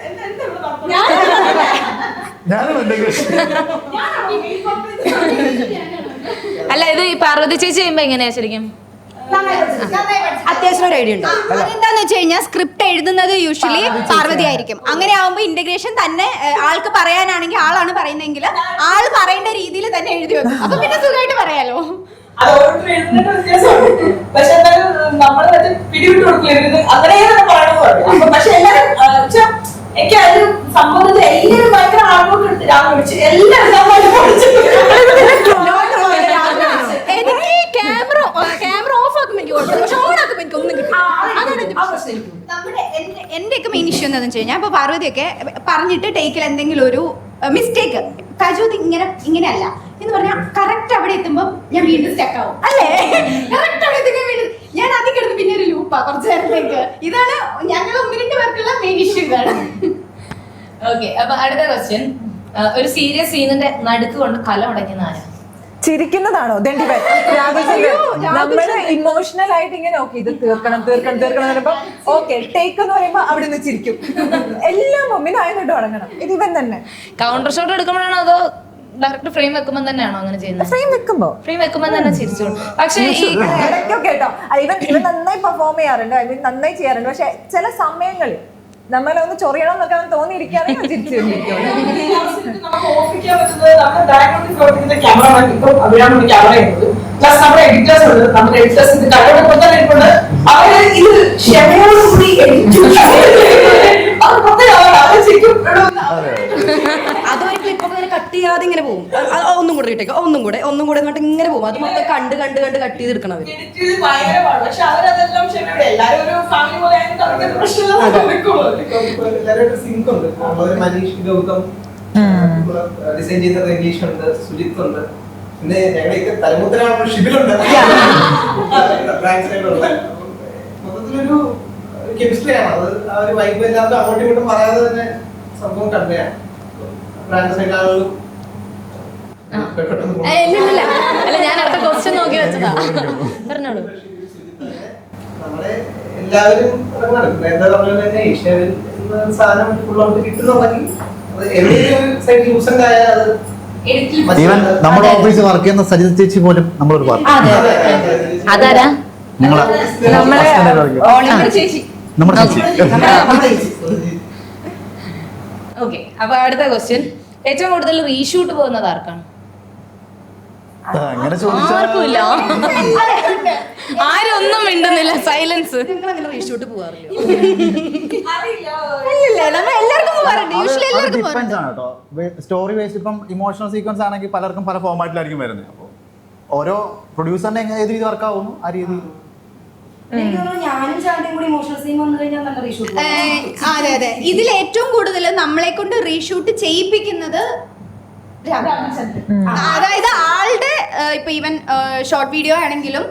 എന്താ ഇവിടെ നടക്കുന്നത്? അല്ല, ഇത് ഈ പാർവതി ചേച്ചി ചെയ്യുമ്പോ എങ്ങനെയാ ശരിക്കും? അത്യാവശ്യം ഒരു ഐഡിയ ഉണ്ട്. അതെന്താന്ന് വെച്ച് കഴിഞ്ഞാൽ സ്ക്രിപ്റ്റ് എഴുതുന്നത് യൂഷ്വലി പാർവതി ആയിരിക്കും. അങ്ങനെ ആവുമ്പോൾ ഇന്റഗ്രേഷൻ തന്നെ ആൾക്ക് പറയാനാണെങ്കിൽ ആളാണ് പറയുന്നതെങ്കിൽ ആൾ പറയേണ്ട രീതിയിൽ തന്നെ എഴുതി വെക്കും. അപ്പൊ പിന്നെ സുഖമായിട്ട് പറയാലോ. അത് ഓരോരുത്തർ എഴുതുന്നതിന്റെ വ്യത്യാസമുണ്ട്. പക്ഷെ എന്തായാലും നമ്മൾ മറ്റേ പിടിവിട്ട് കൊടുക്കില്ല, അങ്ങനെയാണ് പറയണമെന്ന് പറഞ്ഞു. അപ്പൊ പക്ഷെ എല്ലാവരും എനിക്ക് അത് സംഭവത്തിൽ എല്ലാവരും ഭയങ്കര ആൾക്കാർക്ക് എടുത്ത് രാവിലെ വിളിച്ച് എല്ലാവരും എനിക്ക് ക്യാമറ ഓഫ് ആക്കുമ്പോൾ എനിക്ക് കുഴപ്പമില്ല, പക്ഷെ ഓൺ ആക്കുമ്പോൾ എനിക്ക് ഒന്നും കിട്ടും. നമ്മുടെ എന്റെയൊക്കെ മെയിൻ ഇഷ്യൂ എന്താണെന്ന് വെച്ച് കഴിഞ്ഞാൽ ഇപ്പൊ പാർവതിയൊക്കെ പറഞ്ഞിട്ട് ടേക്കിൽ എന്തെങ്കിലും ഒരു മിസ്റ്റേക്ക് കജൂത് ഇങ്ങനെയല്ല എന്ന് പറഞ്ഞാൽ കറക്റ്റ് അവിടെ എത്തുമ്പോൾ ഞാൻ വീണ്ടും സ്റ്റക്ക് ആവും അല്ലേ? കറക്റ്റ് അവിടെ എത്തുമ്പോൾ വീണ്ടും ഞാൻ അതിൽ കിടന്ന് പിന്നെ ഒരു ലൂപ്പാ കുറച്ച് നേരത്തേക്ക്. ഇതാണ് ഞങ്ങൾ 1-2 പേർക്കുള്ള മെയിൻ ഇഷ്യൂ. ഇതാണ്. ഓക്കെ, അപ്പൊ അടുത്ത ക്വസ്റ്റ്യൻ. ഒരു സീരിയസ് സീനിന്റെ നടുക്ക് കൊണ്ട് കല ഉടയ്ക്കുന്ന ആരാ? ചിരിക്കുന്നതാണോ? നമ്മള് ഇമോഷണൽ ആയിട്ട് ഇങ്ങനെ ഓക്കെ ഇത് തീർക്കണം പറയുമ്പോ ഓക്കെ ടേക്ക് എന്ന് പറയുമ്പോ അവിടെ നിന്ന് ചിരിക്കും. എല്ലാം മമ്മിനായതുകൊണ്ട് തുടങ്ങണം. ഇത് ഇവൻ തന്നെ കൗണ്ടർ ഷോട്ട് എടുക്കുമ്പോഴാണോ അതോ ഡയറക്റ്റ് ഫ്രെയിം വെക്കുമ്പോൾ തന്നെയാണോ അങ്ങനെ ചെയ്യുന്നത്? ഫ്രെയിം വെക്കുമ്പോൾ തന്നെ ചിരിച്ചു. പക്ഷേ ഈ ഇടയ്ക്കൊക്കെ കേട്ടോ ഇവൻ നന്നായി പെർഫോം ചെയ്യാറുണ്ട്, ഐ മീൻ നന്നായി ചെയ്യാറുണ്ട്. പക്ഷെ ചില സമയങ്ങളിൽ നമ്മളൊന്ന് ചൊറിയണം എന്നൊക്കെ തോന്നിയിരിക്കുകയാണെങ്കിൽ ചിരിച്ചു നമുക്ക് ഓർമ്മിക്കാൻ പറ്റുന്നത് നമ്മുടെ ബാക്ക്ഗ്രൗണ്ടിൽ പ്രവർത്തിക്കുന്ന ക്യാമറമാൻ ഇപ്പം അവരാണ് ക്യാമറ ചെയ്യുന്നത്. പ്ലസ് നമ്മുടെ എഡിറ്റേഴ്സ് ഉണ്ട്. നമ്മുടെ എഡിറ്റേഴ്സ് ഇത് കടയോടൊപ്പം തന്നെ ഇരിപ്പുണ്ട്. അവര് ഇത് ക്ഷമയോടുകൂടി അതൊരു ക്ലിപ്പൊക്കെ ഇങ്ങനെ കട്ട് ചെയ്യാതെ ഇങ്ങനെ പോകും. ഒന്നും കൂടെ കിട്ടേക്കും, ഒന്നും കൂടെ എന്നിട്ട് ഇങ്ങനെ പോകും. അത് മൊത്തം കണ്ട് കട്ട് ചെയ്തെടുക്കണം അവര്. ഭയങ്കരമാണ്. പക്ഷെ അവരതെല്ലാം ക്ഷമയോടെ എല്ലാവരും ഒരു ഫാമിലി പോലെ ആയതുകൊണ്ട് അവർക്ക് പ്രശ്നമില്ല. എല്ലാവരും സിങ്ക് ഉണ്ട്. മനീഷ് ഗൗതം ഡിസൈൻ ചെയ്ത രതീഷ് ഉണ്ട്, സുജിത്ത് ഉണ്ട്, പിന്നെ ഞങ്ങളുടെയൊക്കെ തലമുത്തരാണ് ഷിബിലുണ്ട്. മൊത്തത്തിലൊരു കെമിസ്ട്രിയാണ് അത്. ആ ഒരു വൈബ് എല്ലാവരും അങ്ങോട്ടും ഇങ്ങോട്ടും പറയാതെ തന്നെ സംഭവം കണ്ടയാണ്. ബ്രാൻഡ് സൈഡ് ആളുകളും അല്ല, ഞാൻ അടുത്ത ക്വസ്റ്റ്യൻ നോക്കി വെച്ചതാ. പറഞ്ഞോളൂ. നമ്മളെ എല്ലാവരും എന്താ പറഞ്ഞത് തന്നെ ഏഷ്യാവിൽ സാധനം ഫുള്ളോട്ട് കിട്ടുന്നുണ്ടെങ്കിൽ അത് എവിടെയെങ്കിലും ഒരു സൈഡ് ലൂസൻ്റ് ആയാൽ അത് ഈവൻ നമ്മുടെ ഓഫീസിൽ വർക്ക് ചെയ്യുന്ന സജിത ചേച്ചി പോലും നമ്മളൊരു പാർട്ടി. അതാരാ? നമ്മുടെ ചേച്ചി. ഓക്കെ, അപ്പൊ അടുത്ത ക്വസ്റ്റ്യൻ. ഏറ്റവും കൂടുതൽ റീഷൂട്ട് പോകുന്നത് ആർക്കാണ്? അങ്ങനെ ആർക്കുമില്ല, ആരും ഒന്നും മിണ്ടുന്നില്ല, സൈലൻസ്. ഞങ്ങളങ്ങനെ റീഷൂട്ട് പോകാറില്ല. ഡിപ്പെൻസ് ആണ് കേട്ടോ. സ്റ്റോറി ബേസ്ഡ് ഇപ്പം ഇമോഷണൽ സീക്വൻസ് ആണെങ്കിൽ പലർക്കും പല ഫോമാറ്റിലായിരിക്കും വരുന്നത്. അപ്പോൾ ഓരോ പ്രൊഡ്യൂസറിന്റെ ഏത് രീതി വർക്ക് ആവുന്നു ആ രീതി. ഞാനും ചാണ്ടിയും കൂടി ഇമോഷണൽ സീൻ വന്നു കഴിഞ്ഞാൽ നല്ല റീഷൂട്ട്. അതെ. ഇതിൽ ഏറ്റവും കൂടുതൽ നമ്മളെ കൊണ്ട് റീഷൂട്ട് ചെയ്യിപ്പിക്കുന്നത് അതായത് ആളുടെ ഇപ്പൊ ഈവൻ ഷോർട്ട് വീഡിയോ ആണെങ്കിലും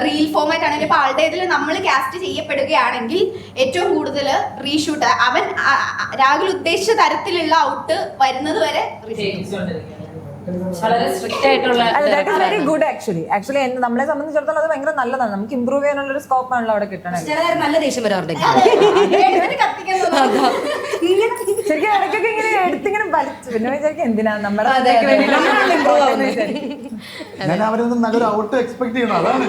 റീൽ ഫോമാറ്റ് ആണെങ്കിലും ഇപ്പൊ ആളുടെ ഇതിൽ നമ്മൾ കാസ്റ്റ് ചെയ്യപ്പെടുകയാണെങ്കിൽ ഏറ്റവും കൂടുതൽ റീഷൂട്ട് അവൻ രാഹുൽ ഉദ്ദേശിച്ച തരത്തിലുള്ള ഔട്ട് വരുന്നത് വരെ വളരെ സ്ട്രിക്റ്റ് ആയിട്ടുള്ള. വെരി ഗുഡ് ആക്ച്വലി നമ്മളെ സംബന്ധിച്ചിടത്തോളം അത് ഭയങ്കര നല്ലതാണ്. നമുക്ക് ഇമ്പ്രൂവ് ചെയ്യാനുള്ള ഒരു സ്കോപ്പ് ആണല്ലോ അവിടെ കിട്ടണേ. നല്ല ദേഷ്യം വരാറുണ്ട്. ശരിക്കും ഇടയ്ക്കൊക്കെ ഇങ്ങനെ എടുത്തിങ്ങനെ വലിച്ചു പിന്നെ വിചാരിക്കും എന്തിനാ നമ്മുടെ ഞാൻ അവരൊന്നും നല്ലൊരു ഔട്ട് എക്സ്പെക്ട് ചെയ്യണം. അതാണ്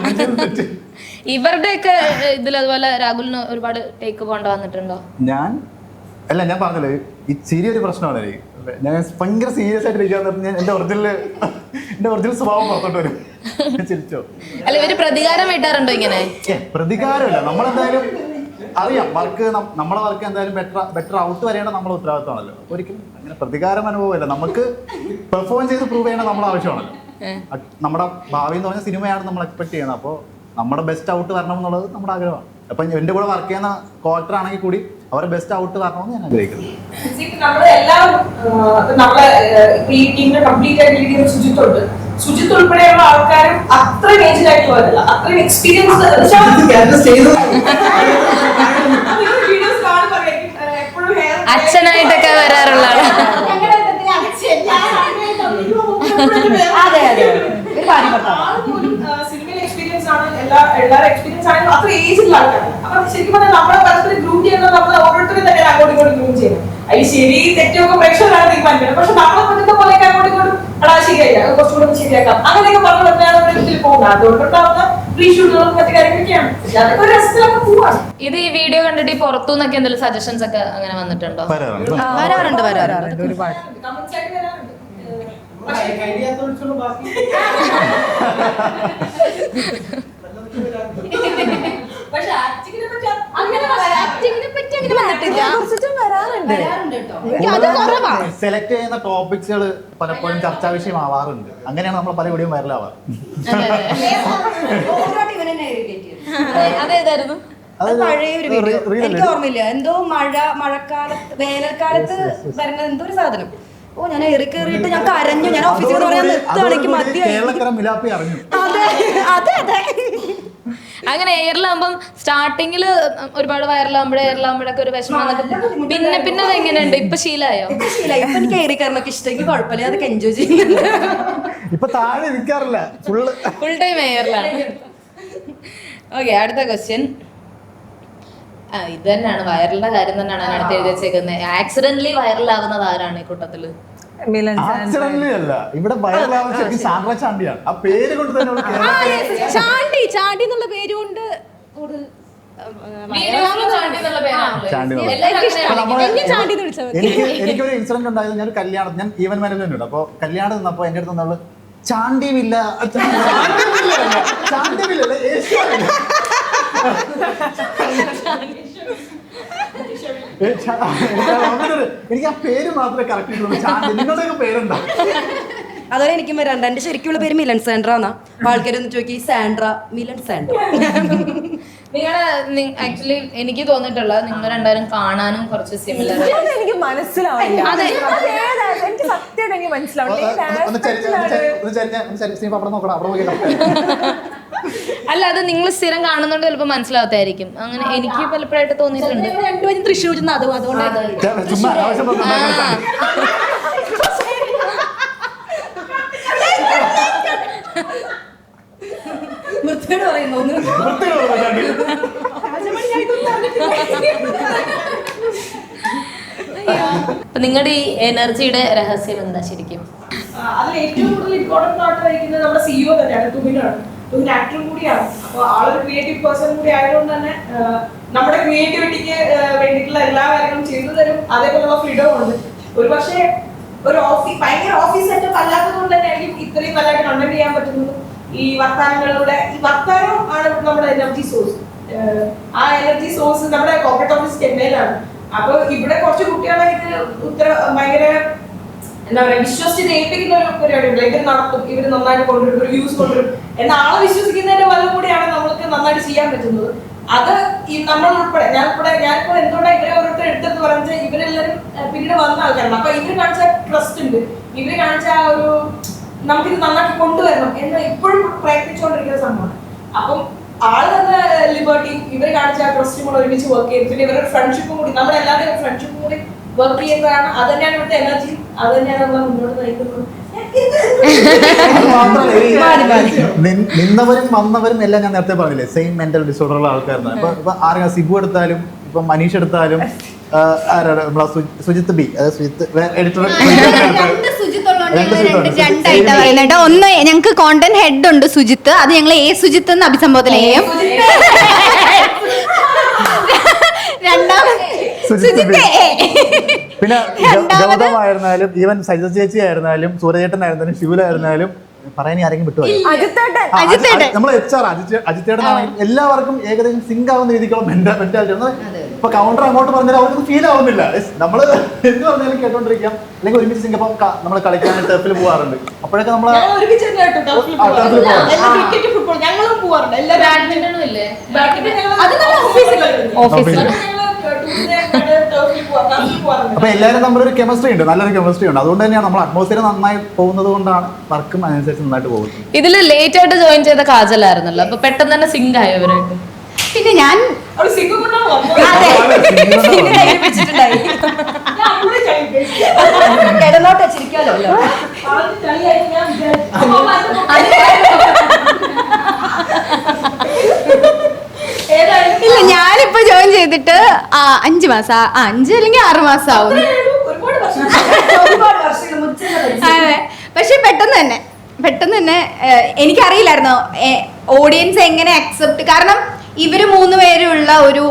ഇവരുടെയൊക്കെ ഇതിൽ അതുപോലെ രാഹുലിന് ഒരുപാട് ടേക്ക് പോകേണ്ട വന്നിട്ടുണ്ടോ? ഞാൻ പറഞ്ഞല്ലോ ഈ സീരിയസ് ഒരു പ്രശ്നമാണ് എനിക്ക്. ഞാൻ ഭയങ്കര സീരിയസ് ആയിട്ട് ഇരിക്കാൻ പറഞ്ഞാൽ എന്റെ ഒറിജിനൽ സ്വഭാവം പുറത്തോട്ട് വരും. ചിരിച്ചോ? അല്ല, ഇവര് പ്രതികാരം വീട്ടാറുണ്ടോ ഇങ്ങനെ? പ്രതികാരമില്ല. നമ്മളെന്തായാലും അറിയാം വർക്ക്, നമ്മളെ വർക്ക് എന്തായാലും ബെറ്റർ ഔട്ട് വരേണ്ട നമ്മളെ ഉത്തരവാദിത്തമാണല്ലോ. ഒരിക്കലും അങ്ങനെ പ്രതികാരം അനുഭവമില്ല. നമുക്ക് പെർഫോം ചെയ്ത് പ്രൂവ് ചെയ്യണ നമ്മുടെ ആവശ്യമാണല്ലോ. നമ്മുടെ ഭാവി എന്ന് പറഞ്ഞ സിനിമയാണ് നമ്മൾ എക്സ്പെക്ട് ചെയ്യുന്നത്. അപ്പോൾ നമ്മുടെ ബെസ്റ്റ് ഔട്ട് വരണം എന്നുള്ളത് നമ്മുടെ ആഗ്രഹമാണ്. അപ്പം എൻ്റെ കൂടെ വർക്ക് ചെയ്യുന്ന കോർട്ടർ ആണെങ്കിൽ കൂടി അവരുടെ ബെസ്റ്റ് ഔട്ട് വരണമെന്ന് ഞാൻ ആഗ്രഹിക്കുന്നു. ഈ ടീമിനെ കംപ്ലീറ്റ് ആയിട്ട് ലീഡ് ചെയ്യുന്ന സുജിത്ത് ഉൾപ്പെടെയുള്ള ആൾക്കാരും അത്ര ഏജ്ഡ് ആയിട്ടുള്ളവരല്ല, അത്രയും എക്സ്പീരിയൻസ് അച്ഛനായിട്ടൊക്കെ വരാറുള്ള സിനിമയിൽ എക്സ്പീരിയൻസ് ആണ്. എല്ലാവരും എക്സ്പീരിയൻസ് ആണെങ്കിലും അത്ര ഏജിലുള്ള ആൾക്കാരാണ്. അപ്പൊ ശരിക്കും പറഞ്ഞാൽ നമ്മളെ പരസ്പരം ഗ്രൂപ്പ് ചെയ്യുന്നത് നമ്മൾ ഓരോരുത്തരും തന്നെ അങ്ങോട്ടും ഇങ്ങോട്ടും ഗ്രൂപ്പ് ചെയ്യുന്നത്. അതിൽ ശരി തെറ്റൊക്കെ പ്രേക്ഷകരാണ് തീരുമാനിക്കുന്നത്. പക്ഷെ നമ്മളെ പറ്റുന്ന പോലെയൊക്കെ അങ്ങോട്ടും ഇങ്ങോട്ടും ശരിയാക്കാം, കുറച്ചുകൂടെ ശരിയാക്കാം, അങ്ങനെയൊക്കെ പറഞ്ഞു പറഞ്ഞാണ് ഇതിൽ പോകുന്നത്. അതുകൊണ്ടുണ്ടാവുന്ന പ്രീ ഷൂട്ടുകളും മറ്റു കാര്യങ്ങളൊക്കെയാണ്. പക്ഷെ അതൊക്കെ ഒരു രസത്തിലൊക്കെ പോവാണ്. ഇത് ഈ വീഡിയോ കണ്ടിട്ട് ഈ പുറത്തുനിന്നൊക്കെ എന്തെങ്കിലും സജഷൻസ് ഒക്കെ അങ്ങനെ വന്നിട്ടുണ്ടോ? വരാറുണ്ട്. വരാറുണ്ട് ഒരുപാട്. കമന്റ്സ് ആയിട്ട് വരാറുണ്ട്. കഴിയാത്തൊഴിച്ചുള്ള ബാക്കി പക്ഷെ ആക്ടിങ്ങിനെ പറ്റി കുറിച്ചിട്ടും വരാറുണ്ട്. സെലക്ട് ചെയ്യുന്ന ടോപ്പിക്സുകൾ പലപ്പോഴും ചർച്ചാ വിഷയമാവാറുണ്ട്. അങ്ങനെയാണ് നമ്മൾ പല വീഡിയോ വൈറലാവാറ്. അതേതായിരുന്നു? അത് പഴയ ഒരു വീഡിയോ എനിക്ക് ഓർമ്മയില്ല. എന്തോ മഴക്കാലത്ത് വേനൽക്കാലത്ത് വരുന്ന എന്തോ ഒരു സാധനം. ഓ ഞാൻ കയറിയിട്ട് ഞാൻ കരഞ്ഞു. ഞാൻ ഓഫീസിൽ പറയാൻ നിർത്തുകയാണെങ്കിൽ മതിയായി. കേരളക്കര മിലാപ്പി അറിഞ്ഞു. അതെ അതെ അതെ. അങ്ങനെ എയറിലാകുമ്പം സ്റ്റാർട്ടിങ്ങില് ഒരുപാട് വൈറലാകുമ്പോഴൊക്കെ ഒരു വിഷമം വന്നിട്ട് പിന്നെ അത് എങ്ങനെയുണ്ട്? ഇപ്പൊ ശീലമായോ? ഇപ്പൊ എനിക്ക് കയറിക്കാരനൊക്കെ ഇഷ്ടം. എനിക്ക് കുഴപ്പമില്ല, അതൊക്കെ എൻജോയ് ചെയ്യുന്നുണ്ട്. ഇപ്പൊ താഴെ ഇരിക്കാറില്ല, ഫുൾ ടൈം എയറിലാണ്. ഓക്കെ, അടുത്ത ക്വസ്റ്റ്യൻ. ഇത് തന്നെയാണ്, വൈറലിന്റെ കാര്യം തന്നെയാണ് ഞാൻ അടുത്ത് എഴുതി വെച്ചേക്കുന്നത്. ആക്സിഡന്റലി വൈറലാകുന്നത് ആരാണ് ഈ കൂട്ടത്തില്? ആക്സിഡന്റലി അല്ല, ഇവിടെ വൈറലാവുന്ന ശരിക്കും സാൻഡ്ര ചാണ്ടിയാണ്. ആ പേര് കൊണ്ട് തന്നെ അവള് കേരളത്തിലെ ചാണ്ടി എന്നുള്ള പേര് കൊണ്ട് ചാണ്ടി എനിക്കൊരു ഇൻസിഡന്റ് ഉണ്ടായത്. ഞാൻ കല്യാണം, ഞാൻ ഈവന്റ് മാനേജ്മെന്റ് ഉണ്ട്. അപ്പോൾ കല്യാണം നിന്നപ്പോൾ എൻ്റെ അടുത്ത് നമ്മൾ ചാണ്ടിവില്ല എനിക്ക് ആ പേര് മാത്രമേ കറക്റ്റ് കിട്ടുള്ളൂ. ചാണ്ടി, നിങ്ങളുടെയൊക്കെ പേരുണ്ടോ? അതുപോലെ എനിക്കും വരാണ്ട്. എന്റെ ശരിക്കുള്ള പേര് മിലൻ സാൻഡ്ര എന്നാ. ആൾക്കാരൊന്ന് ചോദിക്കും ഈ സാൻഡ്ര മിലൻ സാൻഡ്ര. ആക്ച്വലി എനിക്ക് തോന്നിയിട്ടുള്ളത് നിങ്ങൾ രണ്ടുപേരും കാണാനും കുറച്ച് സിമിലർ. എനിക്ക് മനസ്സിലാവില്ല. എനിക്ക് സത്യം എനിക്ക് മനസ്സിലാവില്ല. അല്ല, അത് നിങ്ങൾ സ്ഥിരം കാണുന്നുണ്ട്, ചിലപ്പോൾ മനസ്സിലാവത്തായിരിക്കും. അങ്ങനെ എനിക്ക് പലപ്പോഴായിട്ട് തോന്നിയിട്ടുണ്ട്. രണ്ടുപേരും തൃശ്ശൂരിൽ നിന്ന് അതുകൊണ്ടാണ് വൃത്തിയോട് പറയുന്നു. നിങ്ങളുടെ ഈ എനർജിയുടെ രഹസ്യം എന്താ ശരിക്കും? അതിൽ ഏറ്റവും കൂടുതൽ ഇമ്പോർട്ടന്റ് ആയിട്ട് വഹിക്കുന്നത് നമ്മുടെ സിഇഒ തന്നെയാണ്. തുമിനാണ്. തുമിൻ ആക്ടറും കൂടിയാണ്. അപ്പോൾ ആളൊരു ക്രിയേറ്റീവ് പേഴ്സൺ കൂടി ആയതുകൊണ്ട് തന്നെ നമ്മുടെ ക്രിയേറ്റിവിറ്റിക്ക് വേണ്ടിയിട്ടുള്ള എല്ലാ കാര്യങ്ങളും ചെയ്തു തരും. അതേപോലുള്ള ഫ്രീഡം ഉണ്ട്. ഒരു പക്ഷേ ഒരു ഭയങ്കര ഓഫീസ് സെറ്റപ്പ് അല്ലാത്തത് കൊണ്ട് തന്നെ ആയിരിക്കും ഇത്രയും നല്ലതായിട്ട് കണ്ടന്റ് ചെയ്യാൻ പറ്റുന്നത്. ഈ വർത്താനങ്ങളിലൂടെ, ഈ വർത്താനം ആണ് നമ്മുടെ എനർജി സോഴ്സ്. ആ എനർജി സോഴ്സ് നമ്മുടെ കോർപ്പറേറ്റ് ഓഫീസ് ചെന്നൈയിലാണ്. അപ്പൊ ഇവിടെ കുറച്ച് കുട്ടികളെ ഇത് ഭയങ്കര എന്താ പറയാ, വിശ്വസിച്ച് ഏൽപ്പിക്കുന്ന ഒരു പരിപാടിയുണ്ട്. ഇവർ നടത്തും, ഇവർ നന്നായിട്ട് കൊണ്ടുവരും, ഒരു വ്യൂസ് കൊണ്ടുവരും എന്ന ആളെ വിശ്വസിക്കുന്നതിന്റെ വല്ലതും കൂടിയാണ് നമ്മൾക്ക് നന്നായിട്ട് ചെയ്യാൻ പറ്റുന്നത്. അത് ഈ നമ്മൾ ഉൾപ്പെടെ ഞാനിപ്പോൾ എന്തുകൊണ്ടാണ് ഇവരെ ഓരോരുത്തർ എടുത്തെന്ന് പറഞ്ഞാൽ ഇവരെല്ലാവരും പിന്നീട് വന്ന ആൾക്കാരാണ്. അപ്പൊ ഇവര് കാണിച്ച ട്രസ്റ്റ് ഉണ്ട്, ഇവര് കാണിച്ച ആ ഒരു നമുക്കിത് നന്നായിട്ട് കൊണ്ടുവരണം എന്ന് ഇപ്പോഴും പ്രയത്നിച്ചുകൊണ്ടിരിക്കുന്ന സംഭവമാണ്. അപ്പം ആള് തന്ന ലിബർട്ടിയും ഇവർ കാണിച്ച ആ ട്രസ്റ്റും കൂടെ ഒരുമിച്ച് വർക്ക് ചെയ്യും. പിന്നെ ഇവരുടെ ഫ്രണ്ട്ഷിപ്പും കൂടി, നമ്മളെല്ലാവരുടെയും ഫ്രണ്ട്ഷിപ്പും കൂടി വർക്ക് ചെയ്യുന്നതാണ്. അത് തന്നെയാണ് ഇവിടുത്തെ എനർജി, അത് തന്നെയാണ് നമ്മളെ മുന്നോട്ട് നയിക്കുന്നത്. നിന്നവരും വന്നവരും എല്ലാം ഞാൻ നേരത്തെ പറഞ്ഞില്ലേ, സെയിം മെന്റൽ ഡിസോർഡറുള്ള ആൾക്കാരാണ്. ഇപ്പൊ ആരും സിബു എടുത്താലും ഇപ്പൊ മനീഷ് എടുത്താലും ആരാണ് നമ്മളെ സുജിത്ത് ബി, അതായത് സുജിത്ത് എഡിറ്റർ, രണ്ടായിട്ടാ പറയുന്നത്. ഒന്ന് ഞങ്ങൾക്ക് കോണ്ടന്റ് ഹെഡ് ഉണ്ട് സുജിത്ത്, അത് ഞങ്ങൾ സുജിത്ത് എന്ന് അഭിസംബോധന ചെയ്യും. പിന്നെ ഗൗതമായിരുന്നാലും ഈവൻ സൈജ ചേച്ചി ആയിരുന്നാലും സൂര്യചേട്ടനായിരുന്നാലും ശിവലായിരുന്നാലും പറയാൻ ആരെങ്കിലും വിട്ടുപോയി. നമ്മൾ അജിത്തേട്ടനാണെങ്കിൽ എല്ലാവർക്കും ഏകദേശം സിങ്ക് ആവുന്ന രീതിക്കുള്ള മെന്റാലിറ്റി. ഇപ്പൊ കൗണ്ടർ അങ്ങോട്ട് പറഞ്ഞാൽ അവർക്ക് ഫീൽ ആവുന്നില്ല. നമ്മള് എന്ത് പറഞ്ഞാലും കേട്ടോണ്ടിരിക്കാം. അല്ലെങ്കിൽ ഒരുമിച്ച് സിങ്ക് നമ്മൾ കളിക്കാൻ ടർഫിൽ പോകാറുണ്ട്. അപ്പോഴൊക്കെ നമ്മൾ അപ്പൊ എല്ലാവരും നമ്മളൊരു കെമിസ്ട്രി ഉണ്ട്, നല്ലൊരു കെമിസ്ട്രി ഉണ്ട്. അതുകൊണ്ട് തന്നെയാണ് നമ്മൾ അറ്റ്മോസ്ഫിയർ നന്നായി പോകുന്നത് കൊണ്ടാണ് വർക്കും അതിനനുസരിച്ച് നന്നായിട്ട് പോകുന്നത്. ഇതില് ലേറ്റ് ആയിട്ട് ജോയിൻ ചെയ്ത കാജലായിരുന്നല്ലോ, അപ്പൊ പെട്ടെന്ന് തന്നെ സിങ്ക് ആയോ ഇവരായിട്ട്? പിന്നെ ഞാൻ കിടന്നോട്ട് വെച്ചിരിക്കാലോ. ഇല്ല, ഞാനിപ്പോ ജോയിൻ ചെയ്തിട്ട് 5 മാസം, 5 അല്ലെങ്കിൽ 6 മാസം ആവും. അതെ, പക്ഷെ പെട്ടെന്ന് തന്നെ പെട്ടെന്ന് തന്നെ എനിക്കറിയില്ലായിരുന്നു ഓഡിയൻസ് എങ്ങനെ അക്സെപ്റ്റ്, കാരണം ഇവര് 3 പേരുള്ള ഒരു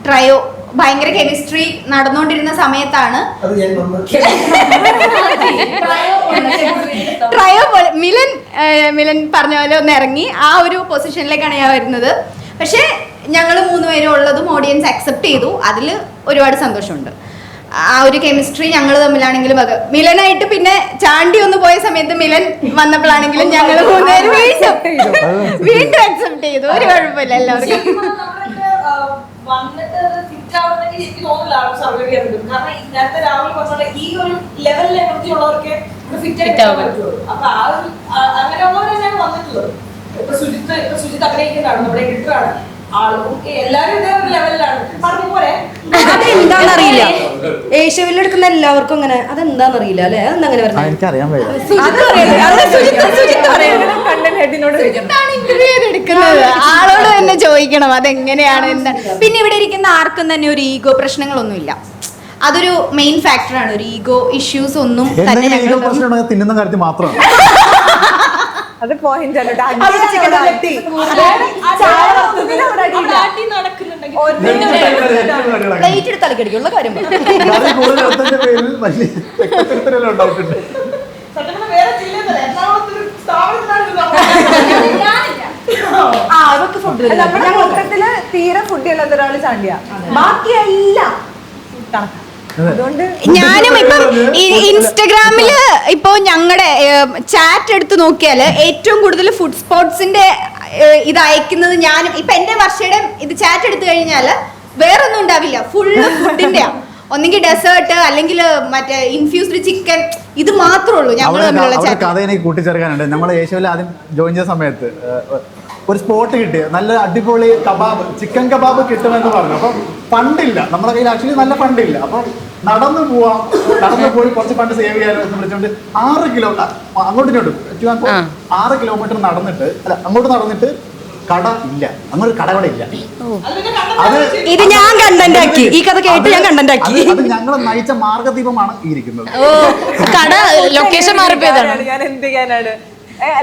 ട്രയോ ഭയങ്കര കെമിസ്ട്രി നടന്നുകൊണ്ടിരുന്ന സമയത്താണ് അത് ഞാൻ വന്നു ട്രയോ പോലെ മിലൻ പറഞ്ഞ പോലെ ഒന്ന് ഇറങ്ങി ആ ഒരു പൊസിഷനിലേക്കാണ് ഞാൻ വരുന്നത്. പക്ഷേ ഞങ്ങൾ 3 പേരും ഉള്ളതും ഓഡിയൻസ് അക്സെപ്റ്റ് ചെയ്തു. അതിൽ ഒരുപാട് സന്തോഷമുണ്ട്. ആ ഒരു കെമിസ്ട്രി ഞങ്ങൾ തമ്മിലാണെങ്കിലും മിലനായിട്ട് പിന്നെ ചാണ്ടി ഒന്ന് പോയ സമയത്ത് മിലൻ വന്നപ്പോഴാണെങ്കിലും ഞങ്ങൾ 3 പേരും വീണ്ടും അക്സെപ്റ്റ് ചെയ്തു. ഒരു കുഴപ്പമില്ല എല്ലാവർക്കും. വന്നിട്ട് ഫിറ്റ് ആവുന്നെങ്കിൽ എനിക്ക് തോന്നില്ല ആൾക്ക് സർവൈവ് ചെയ്യാൻ പറ്റും. കാരണം നേരത്തെ രാഹുൽ പറഞ്ഞ ഈ ഒരു ലെവലിൽ എനർജി ഉള്ളവർക്ക് ഫിറ്റ് ആയിട്ട് പറ്റുള്ളൂ. അപ്പൊ ആ ഒരു അങ്ങനെയുള്ളവരെ ഞാൻ വന്നിട്ടുള്ളത്. ഇപ്പൊ സുജിത്ത് അഭിനയിക്കുന്നതാണ്, നമ്മുടെ എഡിറ്ററാണ്, ആളും എല്ലാവരും ഇതേ ഒരു ലെവലിലാണ്. പറഞ്ഞ പോലെ അതെന്താണെന്നറിയില്ല, ഏഷ്യവിൽ എടുക്കുന്ന എല്ലാവർക്കും അങ്ങനെ അതെന്താണെന്നറിയില്ല അല്ലെ, അതെന്താ അങ്ങനെ പറഞ്ഞത്? എനിക്കറിയാൻ വയ്യ. കണ്ടന്റ് ഹെഡിനോട് ഇന്റർവ്യൂ എടുക്കുന്നത് ആളോട് തന്നെ ചോദിക്കണം അതെങ്ങനെയാണ് എന്താ. പിന്നെ ഇവിടെ ഇരിക്കുന്ന ആർക്കും തന്നെ ഒരു ഈഗോ പ്രശ്നങ്ങളൊന്നുമില്ല. അതൊരു മെയിൻ ഫാക്ടറാണ്. ഒരു ഈഗോ ഇഷ്യൂസ് ഒന്നും തന്നെ ഞങ്ങൾ തിന്നുന്ന കാര്യത്തിൽ മാത്രമാണ്. അത് പോയിന്റ് അല്ല പ്ലേറ്റ് എടുത്ത് തലക്കടിക്കുള്ള കാര്യം അവർക്ക് ഫുഡ് നമ്മുടെ മൊത്തത്തില് തീരെ ഫുഡ് ഇല്ലാത്ത ഒരാള് ചാണ്ടിയ, ബാക്കിയെല്ലാം കണക്കാ. അതുകൊണ്ട് ഞാനും ഇപ്പം ഇൻസ്റ്റഗ്രാമില് ഇപ്പോ ഞങ്ങളുടെ ചാറ്റ് എടുത്ത് നോക്കിയാല് ഏറ്റവും കൂടുതൽ ഫുഡ് സ്പോട്സിന്റെ ഇത് അയക്കുന്നത് ഞാനും. ഇപ്പൊ എന്റെ വർഷയുടെ ഇത് ചാറ്റ് എടുത്തു കഴിഞ്ഞാല് വേറൊന്നും ഉണ്ടാവില്ല, ഫുള്ള് ഫുഡിന്റെയാ. ഒന്നെങ്കിൽ ഡെസേർട്ട് അല്ലെങ്കിൽ മറ്റേ ഇൻഫ്യൂസ്ഡ് ചിക്കൻ, ഇത് മാത്രമേ ഉള്ളൂ ഞങ്ങൾ തമ്മിലുള്ള ചാറ്റ്. കഥ എനിക്ക് കൂട്ടിച്ചേർക്കാനുണ്ട്. നമ്മൾ ഏഷ്യയിൽ ആദ്യം ജോയിൻ ചെയ്ത സമയത്ത് ഒരു സ്പോട്ട് കിട്ടി, നല്ല അടിപൊളി കബാബ്, ചിക്കൻ കബാബ് കിട്ടുമെന്ന് പറഞ്ഞു. അപ്പം ഫണ്ടില്ല നമ്മുടെ കയ്യിൽ, ആക്ച്വലി നല്ല ഫണ്ടില്ല. അപ്പം നടന്നു പോയി കുറച്ച് ഫണ്ട് സേവ് ചെയ്യാൻ വിളിച്ചോണ്ട് 6 കിലോ അങ്ങോട്ടും ഇങ്ങോട്ടും 6 കിലോമീറ്റർ നടന്നിട്ട്, അല്ല അങ്ങോട്ട് നടന്നിട്ട് കട ഇല്ല, അങ്ങോട്ട് കട ഇവിടെ ഇല്ല. അത് ഇത് ഞാൻ കണ്ടന്റ് ആക്കി, ഈ കഥ കേട്ട് ഞാൻ കണ്ടന്റ് ആക്കി. അത് ഞങ്ങൾ നയിച്ച മാർഗദീപമാണ് ഈ ഇരിക്കുന്നത്. കട ലൊക്കേഷൻ മാറിപ്പോയതാണ്. ഞാൻ എന്ത് ചെയ്യാനാണ്,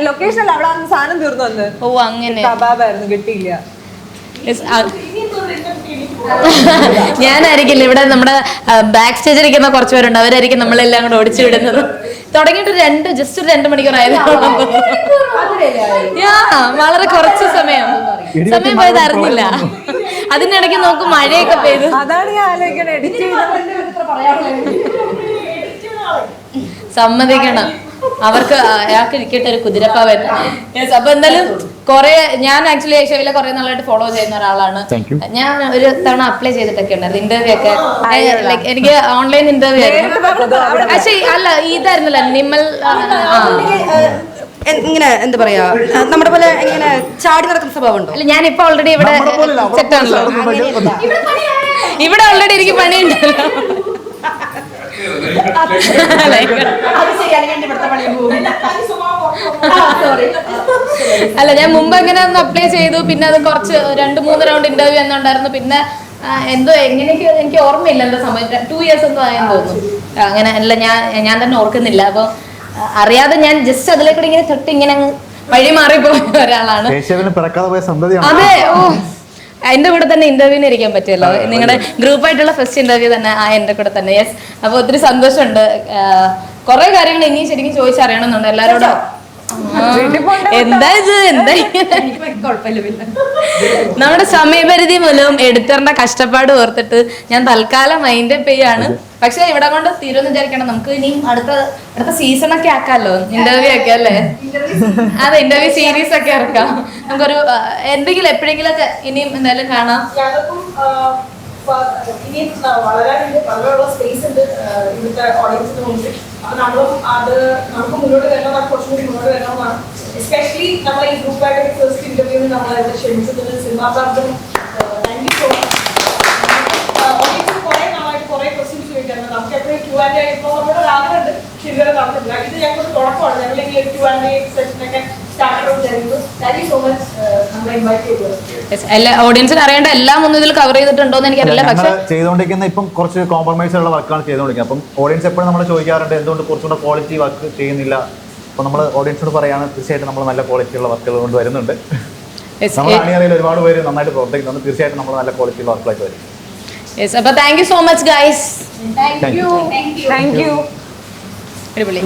ലൊക്കേഷൻ അവിടെ സാധനം തീർന്നു വന്ന്. ഓ അങ്ങനെ കബാബായിരുന്നു, കിട്ടിയില്ല. ഞാനായിരിക്കില്ല ഇവിടെ നമ്മുടെ ബാക്ക് സ്റ്റേജിൽ ഇരിക്കുന്ന കുറച്ച് പേരുണ്ട്, അവരായിരിക്കും നമ്മളെല്ലാം കൂടെ ഓടിച്ചു വിടുന്നത്. തുടങ്ങിയിട്ട് ജസ്റ്റ് ഒരു 2 മണിക്കൂർ ആയത്. വളരെ കുറച്ച് സമയം പോയത് അറിഞ്ഞില്ല. അതിനിടയ്ക്ക് നോക്കും മഴയൊക്കെ പെയ്തു. അതാണ് ഞാൻ ആലോചിക്കണേ, എഡിറ്റ് സമ്മതിക്കണം, അവർക്ക് അയാൾക്ക് ഇരിക്കട്ടെ ഒരു കുതിരപ്പവൻ. അപ്പൊ എന്തായാലും ഞാൻ ആക്ച്വലി ഏഷ്യയിലെ കുറെ നാളായിട്ട് ഫോളോ ചെയ്യുന്ന ഒരാളാണ്. ഞാൻ ഒരു തവണ അപ്ലൈ ചെയ്തിട്ടൊക്കെ ഉണ്ടായിരുന്നു ഇന്റർവ്യൂ ഒക്കെ. എനിക്ക് ഓൺലൈൻ ഇന്റർവ്യൂ ആയിരുന്നു. പക്ഷേ അല്ല, ഇതായിരുന്നല്ലോ നിമ്മൽ. ഇങ്ങനെ എന്താ പറയാ, നമ്മുടെ പോലെ ഇങ്ങനെ ചാടി നടക്കുന്ന സ്വഭാവം ഉണ്ടോ? അല്ല, ഞാനിപ്പോ ഓൾറെഡി ഇവിടെ സെറ്റ് ആണല്ലോ. ഇവിടെ ഓൾറെഡി എനിക്ക് പണിയുണ്ടല്ലോ. അല്ല, ഞാൻ മുമ്പ് അങ്ങനെ ഒന്ന് അപ്ലൈ ചെയ്തു. പിന്നെ അത് കുറച്ച് 2-3 റൗണ്ട് ഇന്റർവ്യൂ എന്നുണ്ടായിരുന്നു. പിന്നെ എന്തോ എങ്ങനെയൊക്കെ എനിക്ക് ഓർമ്മയില്ല, എന്താ സമയം 2 ഇയേഴ്സ് എന്തോ ആയെന്ന് തോന്നുന്നു. അങ്ങനെ അല്ല, ഞാൻ തന്നെ ഓർക്കുന്നില്ല. അപ്പൊ അറിയാതെ ഞാൻ ജസ്റ്റ് അതിലേക്കൂടെ ഇങ്ങനെ തൊട്ട് ഇങ്ങനെ വഴി മാറിപ്പോയ ഒരാളാണ്. അതെ, ഓ എന്റെ കൂടെ തന്നെ ഇന്റർവ്യൂവിന് ഇരിക്കാൻ പറ്റുമല്ലോ. നിങ്ങളുടെ ഗ്രൂപ്പായിട്ടുള്ള ഫസ്റ്റ് ഇന്റർവ്യൂ തന്നെ എന്റെ കൂടെ തന്നെ. യെസ്, അപ്പൊ ഒത്തിരി സന്തോഷമുണ്ട്. കുറെ കാര്യങ്ങൾ ഇനി ശരിക്കും ചോദിച്ചറിയണമെന്നുണ്ട് എല്ലാരോടും. എന്താ ഇത്, നമ്മുടെ സമയപരിധി മൂലം എഡിറ്ററിന്റെ കഷ്ടപ്പാട് ഓർത്തിട്ട് ഞാൻ തൽക്കാലം മൈൻഡ് അപ്പ് ചെയ്യാണ്. പക്ഷെ ഇവിടെ കൊണ്ട് തീരുമെന്ന് വിചാരിക്കണം. നമുക്ക് ഇനിയും അടുത്ത സീസണൊക്കെ ആക്കാമല്ലോ, ഇന്റർവ്യൂ ഒക്കെ അല്ലേ? അതെ, ഇന്റർവ്യൂ സീരീസ് ഒക്കെ ഇറക്കാം. നമുക്കൊരു എന്തെങ്കിലും എപ്പോഴെങ്കിലും ഒക്കെ ഇനിയും എന്തായാലും കാണാം. ഇനിയും വളരാനുള്ള സ്പേസ് ഉണ്ട് ഇവിടുത്തെ ഓഡിയൻസിന് മുന്നിൽ. അപ്പൊ നമ്മളും നമുക്ക് മുന്നോട്ട് വരണമെന്നാണ്, കുറച്ചുകൂടി മുന്നോട്ട് വരണമെന്നാണ്. എസ്പെഷ്യലി നമ്മളെ ഈ ഗ്രൂപ്പായിട്ട് ഫസ്റ്റ് ഇന്റർവ്യൂവിന് നമ്മളെ ക്ഷണിച്ചതിന് cinema Pranthan thank you so much. ഓഡിയൻസിന് കുറെ നാളായിട്ട് കുറെ ക്വസ്റ്റ്യൻസ് ചോദിക്കാറുണ്ട്. നമുക്ക് എപ്പോഴും Q&A ഇപ്പോൾ നമ്മുടെ ഒരു ആഗ്രഹമുണ്ട്, പക്ഷെ ഇതുവരെ നടന്നിട്ടില്ല. ഇത് ഞങ്ങൾക്ക് തുടക്കമാണ്. ഞങ്ങൾ ഈ Q&A സെഷനൊക്കെ ഓഡിയൻസിന് അറിയേണ്ട എല്ലാം ഒന്നും ഇതിൽ കവർ ചെയ്തിട്ടുണ്ടോന്ന് എനിക്കറിയില്ല. പക്ഷെ ചെയ്തുകൊണ്ടിരിക്കുന്ന ഇപ്പം കുറച്ച് കോംപ്രമൈസ് ഉള്ള വർക്കാണ് ചെയ്തുകൊണ്ടിരിക്കുന്നത്. അപ്പം ഓഡിയൻസ് എപ്പോഴും നമ്മൾ ചോദിക്കാറുണ്ട്, എന്തുകൊണ്ട് കുറച്ചുകൂടെ ക്വാളിറ്റി വർക്ക് ചെയ്യുന്നില്ല അപ്പോൾ നമ്മൾ ഓഡിയൻസിനോട് പറയുകയാണ് തീർച്ചയായിട്ടും നമ്മൾ നല്ല ക്വാളിറ്റിയുള്ള വർക്കുകൾ കൊണ്ട് വരുന്നുണ്ട്. Yes, നമ്മൾ അണിയറയിൽ ഒരുപാട് പേര് നന്നായിട്ട് പ്രവർത്തിക്കുന്നുണ്ട്. തീർച്ചയായിട്ടും നമ്മൾ നല്ല ക്വാളിറ്റിയുള്ള വർക്കുകളായിട്ട് വരും. യെസ്, അപ്പോൾ thank you so much guys. Thank you. അടിപൊളി.